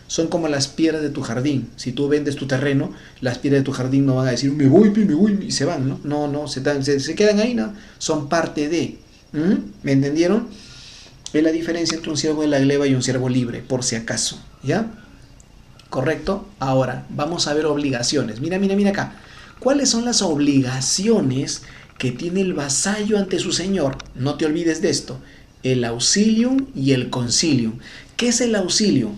Son como las piedras de tu jardín. Si tú vendes tu terreno, las piedras de tu jardín no van a decir, me voy, y se van, ¿no? No, se quedan ahí, ¿no? Son parte de. ¿Me entendieron? Es la diferencia entre un siervo de la gleba y un siervo libre, por si acaso, ¿ya? ¿Correcto? Ahora, vamos a ver obligaciones. Mira acá. ¿Cuáles son las obligaciones que tiene el vasallo ante su señor? No te olvides de esto. El auxilium y el concilium. ¿Qué es el auxilium?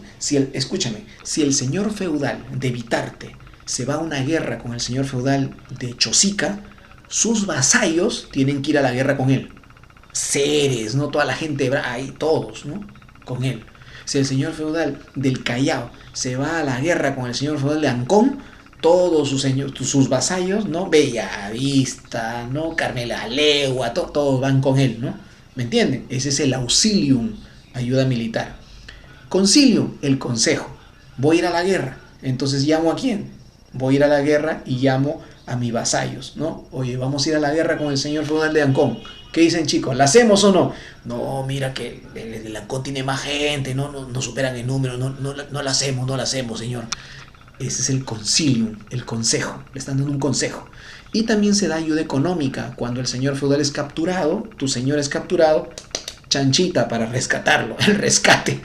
Escúchame, si el señor feudal de Vitarte se va a una guerra con el señor feudal de Chosica, sus vasallos tienen que ir a la guerra con él. Ceres, ¿no? Toda la gente, ahí todos, ¿no? Con él. Si el señor feudal del Callao se va a la guerra con el señor feudal de Ancón, todos sus vasallos, ¿no? Bellavista, ¿no? Carmela Legua, todos van con él, ¿no? ¿Me entienden? Ese es el auxilium, ayuda militar. Concilium, el consejo. Voy a ir a la guerra, entonces llamo ¿a quién? Voy a ir a la guerra y llamo a mis vasallos, ¿no? Oye, vamos a ir a la guerra con el señor feudal de Ancón. ¿Qué dicen, chicos? ¿La hacemos o no? No, mira que el Ancón tiene más gente, no superan el número, no la hacemos, señor. Ese es el concilium, el consejo. Le están dando un consejo. Y también se da ayuda económica. Cuando el señor feudal es capturado, tu señor es capturado, chanchita para rescatarlo, el rescate.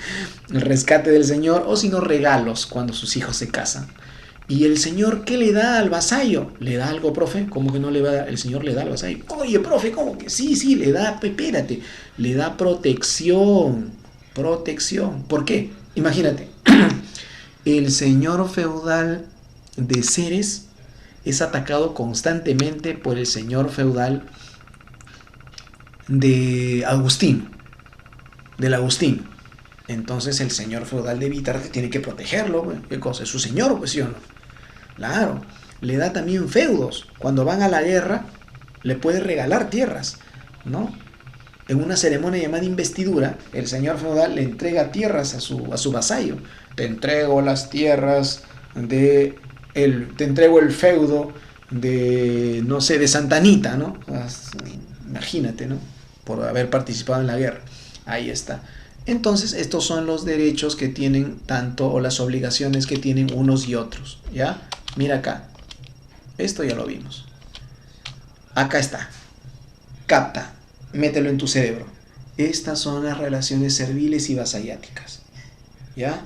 el rescate del señor, o si no regalos cuando sus hijos se casan. ¿Y el señor qué le da al vasallo? ¿Le da algo, profe? ¿Cómo que no le va a dar? El señor le da al vasallo. Oye, profe, ¿cómo que sí? Sí, le da, espérate, le da protección. Protección. ¿Por qué? Imagínate, el señor feudal de Ceres es atacado constantemente por el señor feudal de Agustín, del Agustín. Entonces el señor feudal de Vítarte tiene que protegerlo, pues. ¿Qué cosa? Es su señor, pues, ¿sí o no? Claro, le da también feudos. Cuando van a la guerra, le puede regalar tierras, ¿no? En una ceremonia llamada investidura, el señor feudal le entrega tierras a su vasallo. Te entrego las tierras te entrego el feudo de, no sé, de Santa Anita, ¿no? Imagínate, ¿no? Por haber participado en la guerra. Ahí está. Entonces, estos son los derechos que tienen tanto, o las obligaciones que tienen unos y otros, ¿ya? Mira acá. Esto ya lo vimos. Acá está. Capta. Mételo en tu cerebro. Estas son las relaciones serviles y vasalláticas, ¿ya?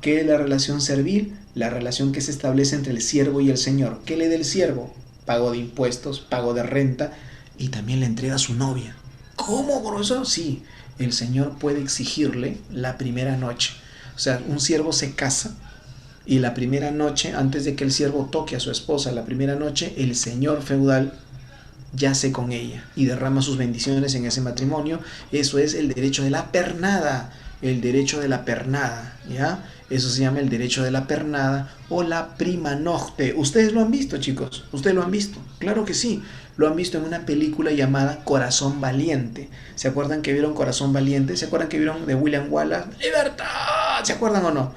¿Qué es la relación servil? La relación que se establece entre el siervo y el señor. ¿Qué le da el siervo? Pago de impuestos, pago de renta, y también le entrega a su novia. ¿Cómo, profesor? Sí, el señor puede exigirle la primera noche. O sea, un siervo se casa y la primera noche, antes de que el siervo toque a su esposa, la primera noche, el señor feudal yace con ella y derrama sus bendiciones en ese matrimonio. Eso es el derecho de la pernada. El derecho de la pernada, ¿ya? Eso se llama el derecho de la pernada o la prima nocte. ¿Ustedes lo han visto, chicos? ¿Ustedes lo han visto? Claro que sí. Lo han visto en una película llamada Corazón Valiente. ¿Se acuerdan que vieron Corazón Valiente? ¿Se acuerdan que vieron de William Wallace? ¡Libertad! ¿Se acuerdan o no?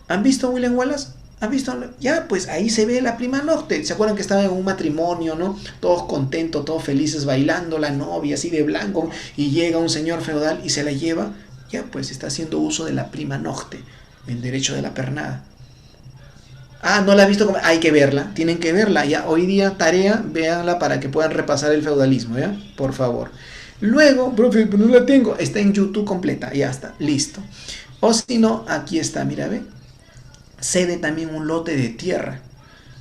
¿Han visto William Wallace? ¿Han visto? Ya, pues ahí se ve la prima nocte. ¿Se acuerdan que estaban en un matrimonio, no? Todos contentos, todos felices, bailando, la novia así de blanco, y llega un señor feudal y se la lleva. Ya, pues está haciendo uso de la prima nocte, el derecho de la pernada. Ah, no la has visto. Hay que verla, tienen que verla. Ya, hoy día tarea, véanla para que puedan repasar el feudalismo, ¿ya? Por favor. Luego, profe, pero no la tengo. Está en YouTube completa, ya está, listo. O si no, aquí está, mira, ve. Cede también un lote de tierra.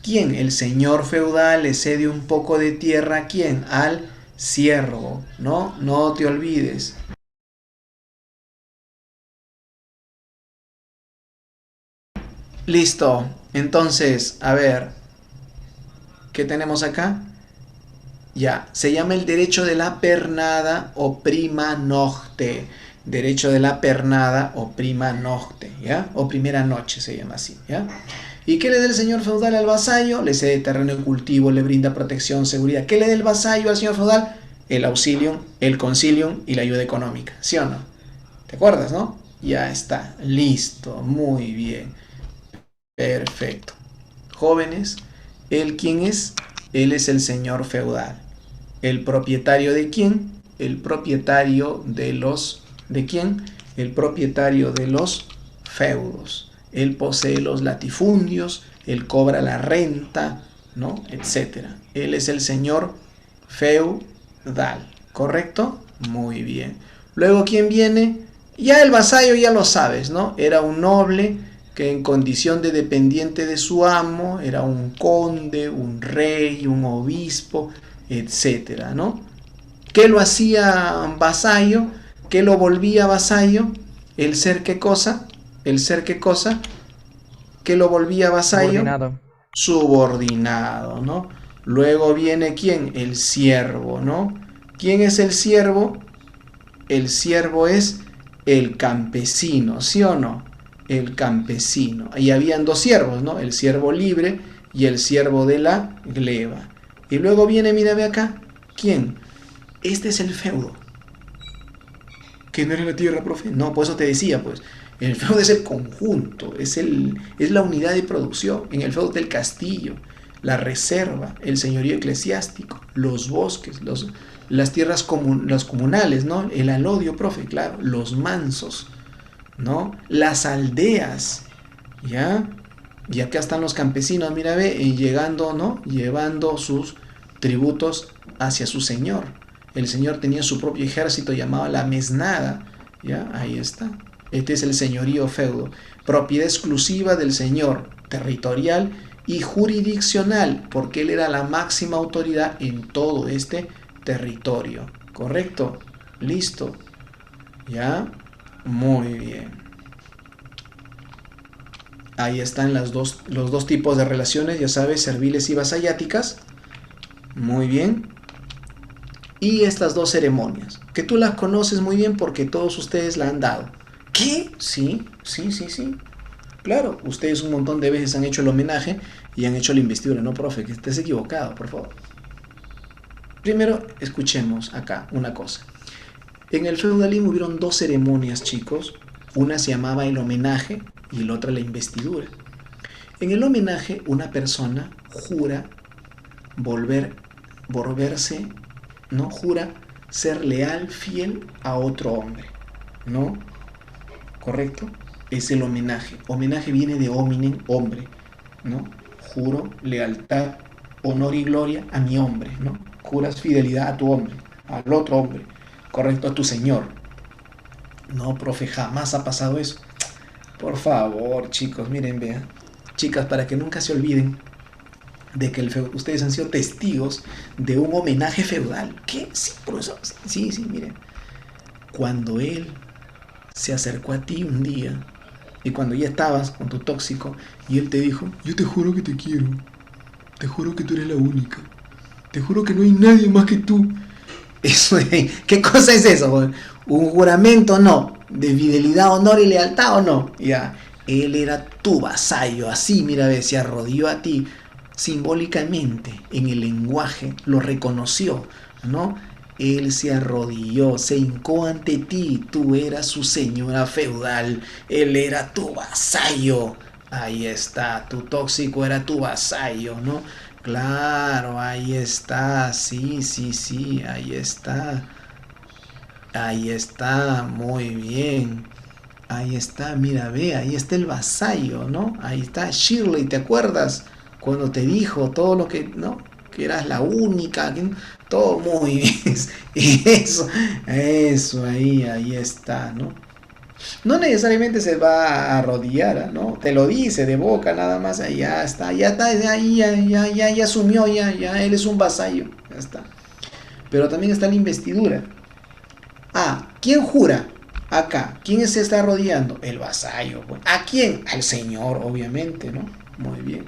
¿Quién? El señor feudal le cede un poco de tierra. ¿A quién? Al siervo, ¿no? No te olvides. Listo. Entonces, a ver, ¿qué tenemos acá? Ya, se llama el derecho de la pernada o prima nocte. Derecho de la pernada o prima nocte, ¿ya? O primera noche se llama así, ¿ya? ¿Y qué le da el señor feudal al vasallo? Le cede terreno de cultivo, le brinda protección, seguridad. ¿Qué le da el vasallo al señor feudal? El auxilium, el concilium y la ayuda económica, ¿sí o no? ¿Te acuerdas, no? Ya está, listo, muy bien. Perfecto. Jóvenes, ¿él quién es? Él es el señor feudal. ¿El propietario de quién? El propietario de los... ¿De quién? El propietario de los feudos. Él posee los latifundios, él cobra la renta, ¿no? Etcétera. Él es el señor feudal, ¿correcto? Muy bien. Luego, ¿quién viene? Ya el vasallo ya lo sabes, ¿no? Era un noble que en condición de dependiente de su amo, era un conde, un rey, un obispo, etcétera, ¿no? ¿Qué lo hacía vasallo? ¿Qué lo volvía vasallo? ¿El ser qué cosa? ¿El ser qué cosa? ¿Qué lo volvía vasallo?
Subordinado.
Subordinado, ¿no? Luego viene ¿quién? El siervo, ¿no? ¿Quién es el siervo? El siervo es el campesino, ¿sí o no? El campesino. Ahí habían dos siervos, ¿no? El siervo libre y el siervo de la gleba. Y luego viene, mira, ve acá. ¿Quién? Este es el feudo. ¿Que no era la tierra, profe? No, por eso te decía, pues. El feudo es el conjunto, es la unidad de producción. En el feudo del castillo, la reserva, el señorío eclesiástico, los bosques, las tierras los comunales, ¿no? El alodio, profe, claro, los mansos, ¿no? Las aldeas, ¿ya? Y acá están los campesinos, mira, ve, llegando, ¿no? Llevando sus tributos hacia su señor. El señor tenía su propio ejército llamado la mesnada, ¿ya? Ahí está. Este es el señorío feudo, propiedad exclusiva del señor, territorial y jurisdiccional, porque él era la máxima autoridad en todo este territorio. ¿Correcto? Listo. ¿Ya? Muy bien. Ahí están los dos tipos de relaciones, ya sabes, serviles y vasalláticas. Muy bien. Y estas dos ceremonias, que tú las conoces muy bien porque todos ustedes la han dado. ¿Qué? Sí. Claro, ustedes un montón de veces han hecho el homenaje y han hecho la investidura. No, profe, que estés equivocado, por favor. Primero, escuchemos acá una cosa. En el feudalismo hubieron dos ceremonias, chicos. Una se llamaba el homenaje y la otra la investidura. En el homenaje, una persona jura volverse, ¿no? Jura ser leal, fiel a otro hombre, ¿no? ¿Correcto? Es el homenaje. Homenaje viene de hominem, hombre, ¿no? Juro lealtad, honor y gloria a mi hombre, ¿no? Juras fidelidad a tu hombre, al otro hombre, correcto, a tu señor. No, profe, jamás ha pasado eso. Por favor, chicos, miren, vean. Chicas, para que nunca se olviden de que ustedes han sido testigos de un homenaje feudal. ¿Qué? Sí, profesor. Sí, miren. Cuando él se acercó a ti un día y cuando ya estabas con tu tóxico y él te dijo: yo te juro que te quiero, te juro que tú eres la única, te juro que no hay nadie más que tú. Eso, ¿qué cosa es eso? ¿Un juramento? No. ¿De fidelidad, honor y lealtad o no? Ya, él era tu vasallo, así, mira, se arrodilló a ti simbólicamente, en el lenguaje, lo reconoció, ¿no? Él se arrodilló, se hincó ante ti, tú eras su señora feudal, él era tu vasallo. Ahí está, tu tóxico era tu vasallo, ¿no? Claro, ahí está, sí, ahí está. Ahí está, muy bien. Ahí está, mira, ve, ahí está el vasallo, ¿no? Ahí está Shirley, ¿te acuerdas? Cuando te dijo todo lo que, ¿no? Que eras la única, que, todo muy bien. Eso, ahí está, ¿no? No necesariamente se va a arrodillar, ¿no? Te lo dice de boca nada más, ahí ya está, ahí ya asumió, ya, él es un vasallo, ya está. Pero también está la investidura. Ah, ¿quién jura? Acá, ¿quién se está arrodillando? El vasallo. Pues. ¿A quién? Al señor, obviamente, ¿no? Muy bien.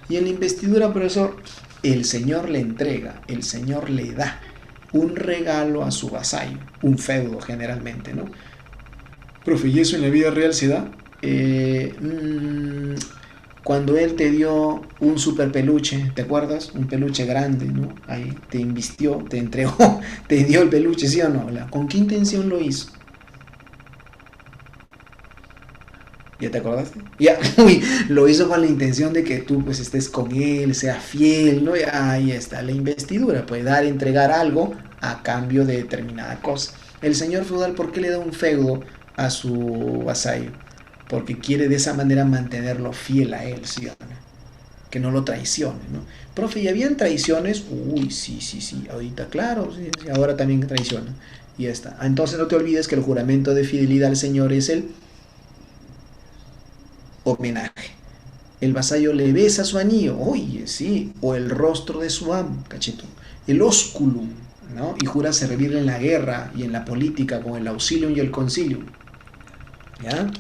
Y en la investidura, profesor, el señor le entrega, el señor le da un regalo a su vasallo, un feudo generalmente, ¿no? Profe, ¿y eso en la vida real se da? Cuando él te dio un super peluche, ¿te acuerdas? Un peluche grande, ¿no? Ahí te invistió, te entregó, te dio el peluche, ¿sí o no? ¿Con qué intención lo hizo? ¿Ya te acordaste? Ya, lo hizo con la intención de que tú pues estés con él, seas fiel, ¿no? Ahí está la investidura, puede dar, entregar algo a cambio de determinada cosa. El señor feudal, ¿por qué le da un feudo a su vasallo? Porque quiere de esa manera mantenerlo fiel a él, ¿sí o no? Que no lo traicione, ¿no? Profe, ¿y habían traiciones? Uy, sí, ahorita, claro, sí, ahora también traiciona. Y ya está. Entonces no te olvides que el juramento de fidelidad al Señor es el homenaje. El vasallo le besa su anillo, oye, sí, o el rostro de su amo, cachetón. El ósculum, ¿no? Y jura servirle en la guerra y en la política con el auxilium y el concilium. ¿Ya?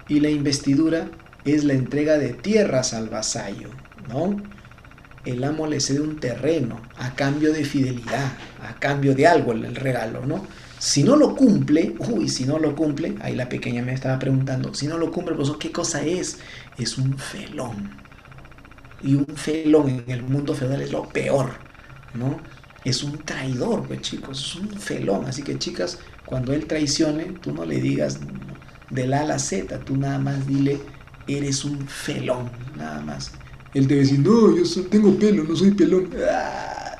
Y la investidura es la entrega de tierras al vasallo, ¿no? El amo le cede un terreno a cambio de fidelidad, a cambio de algo, el regalo, ¿no? Si no lo cumple, ahí la pequeña me estaba preguntando, si no lo cumple, pues ¿qué cosa es? Es un felón. Y un felón en el mundo feudal es lo peor, ¿no? Es un traidor, pues chicos, es un felón. Así que chicas, cuando él traicione, tú no le digas del A a la Z, tú nada más dile, eres un felón, nada más. Él te va a decir, no, yo tengo pelo, no soy pelón. ¡Ah!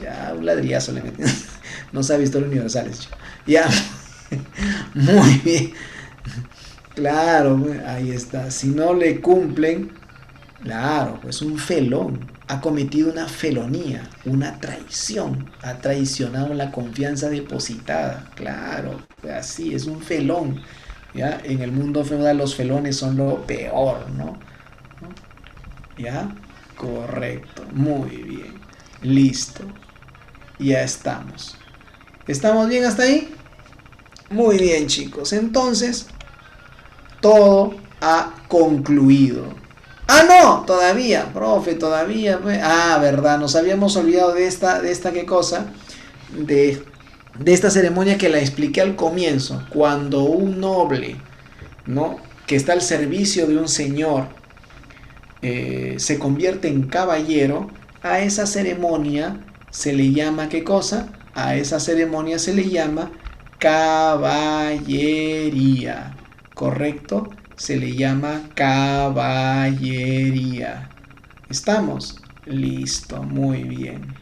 Ya, un ladrillazo le meten. No sabe historias universales. Ya, muy bien. Claro, ahí está. Si no le cumplen, claro, pues un felón. ha cometido una felonía, una traición, ha traicionado la confianza depositada. Claro, así es un felón. ¿Ya? En el mundo feudal los felones son lo peor, ¿no? ¿Ya? Correcto, muy bien. Listo. Ya estamos. ¿Estamos bien hasta ahí? Muy bien, chicos. Entonces, todo ha concluido. Ah, no, todavía, profe, todavía. Ah, verdad, nos habíamos olvidado de esta qué cosa, de esta ceremonia que la expliqué al comienzo, cuando un noble, ¿no? Que está al servicio de un señor, se convierte en caballero, a esa ceremonia se le llama ¿qué cosa? A esa ceremonia se le llama caballería, ¿correcto? Se le llama caballería. ¿Estamos? Listo, muy bien.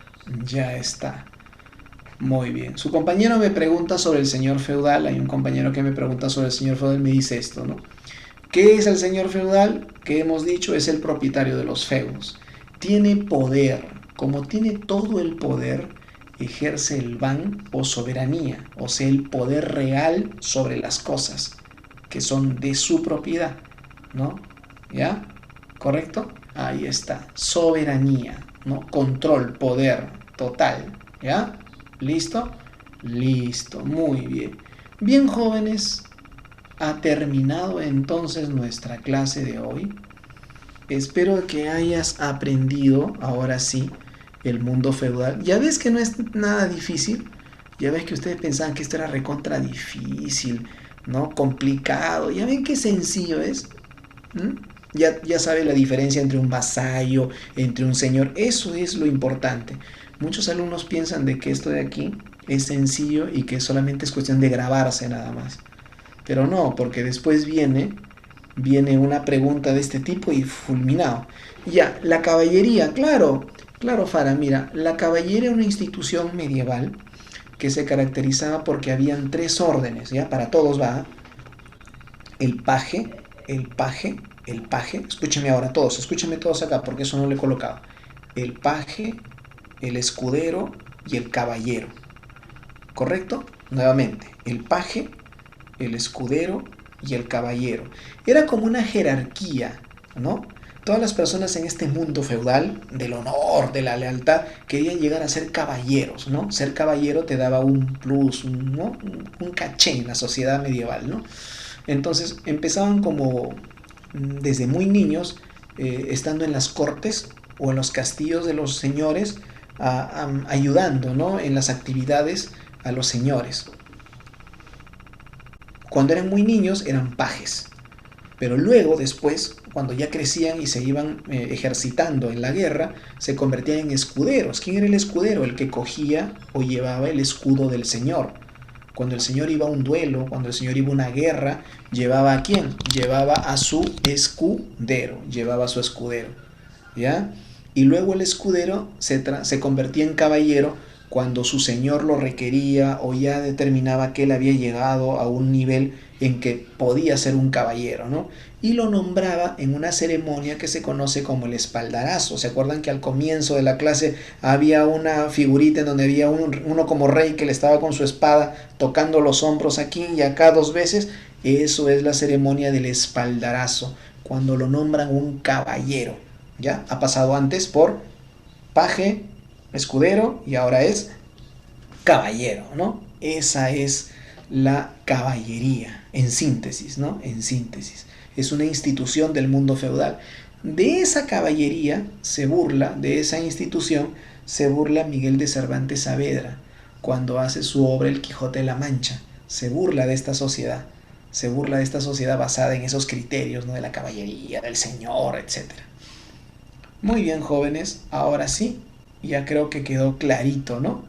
Ya está. Muy bien. Su compañero me pregunta sobre el señor feudal. Hay un compañero que me pregunta sobre el señor feudal y me dice esto, ¿no? ¿Qué es el señor feudal? Que hemos dicho es el propietario de los feudos. Tiene poder. Como tiene todo el poder, ejerce el ban o soberanía, o sea, el poder real sobre las cosas que son de su propiedad, ¿no? ¿Ya? ¿Correcto? Ahí está. Soberanía, ¿no? Control, poder total, ¿ya? ¿Listo? Listo, muy bien. Bien, jóvenes, ha terminado entonces nuestra clase de hoy. Espero que hayas aprendido, ahora sí, el mundo feudal. Ya ves que no es nada difícil. Ya ves que ustedes pensaban que esto era recontra difícil, ¿no? Complicado. Ya ven qué sencillo es. Ya sabe la diferencia entre un vasallo, entre un señor. Eso es lo importante. Muchos alumnos piensan de que esto de aquí es sencillo y que solamente es cuestión de grabarse nada más. Pero no, porque después viene una pregunta de este tipo y fulminado. Ya, la caballería, claro, Fara, mira, la caballería era una institución medieval que se caracterizaba porque habían 3 órdenes, ¿ya? Para todos va. El paje, escúchame ahora todos, escúchame todos acá porque eso no lo he colocado. El paje, el escudero y el caballero. ¿Correcto? Nuevamente, el paje, el escudero y el caballero. Era como una jerarquía, ¿no? Todas las personas en este mundo feudal, del honor, de la lealtad, querían llegar a ser caballeros, ¿no? Ser caballero te daba un plus, ¿no? Un caché en la sociedad medieval, ¿no? Entonces empezaban como desde muy niños, estando en las cortes o en los castillos de los señores, ayudando, ¿no? En las actividades a los señores. Cuando eran muy niños eran pajes, pero luego después, cuando ya crecían y se iban ejercitando en la guerra, se convertían en escuderos. ¿Quién era el escudero? El que cogía o llevaba el escudo del señor. Cuando el señor iba a un duelo, cuando el señor iba a una guerra, ¿llevaba a quién? Llevaba a su escudero, ¿ya? Y luego el escudero se convertía en caballero cuando su señor lo requería o ya determinaba que él había llegado a un nivel en que podía ser un caballero, ¿no? Y lo nombraba en una ceremonia que se conoce como el espaldarazo. ¿Se acuerdan que al comienzo de la clase había una figurita en donde había uno como rey que le estaba con su espada tocando los hombros aquí y acá 2 veces? Eso es la ceremonia del espaldarazo, cuando lo nombran un caballero, ¿ya? Ha pasado antes por paje, escudero y ahora es caballero, ¿no? Esa es la caballería, en síntesis, ¿no? En síntesis. Es una institución del mundo feudal. De esa caballería se burla, de esa institución se burla Miguel de Cervantes Saavedra cuando hace su obra El Quijote de la Mancha. Se burla de esta sociedad, basada en esos criterios, ¿no? De la caballería, del señor, etc. Muy bien, jóvenes, ahora sí, ya creo que quedó clarito, ¿no?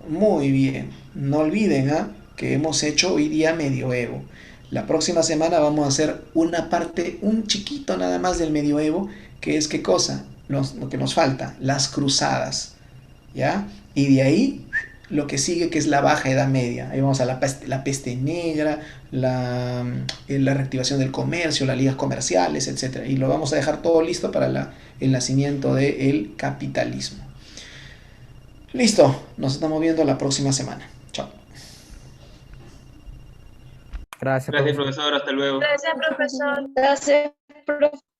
Muy bien, no olviden que hemos hecho hoy día medioevo. La próxima semana vamos a hacer una parte, un chiquito nada más del medioevo, que es ¿qué cosa? Lo que nos falta, las cruzadas, ¿ya? Y de ahí lo que sigue, que es la Baja Edad Media. Ahí vamos a la peste negra, la reactivación del comercio, las ligas comerciales, etcétera. Y lo vamos a dejar todo listo para el nacimiento del capitalismo. Listo, nos estamos viendo la próxima semana. Chao.
Gracias,
Gracias,
profesor.
profesor. Hasta luego.
Gracias, profesor. Gracias, profe.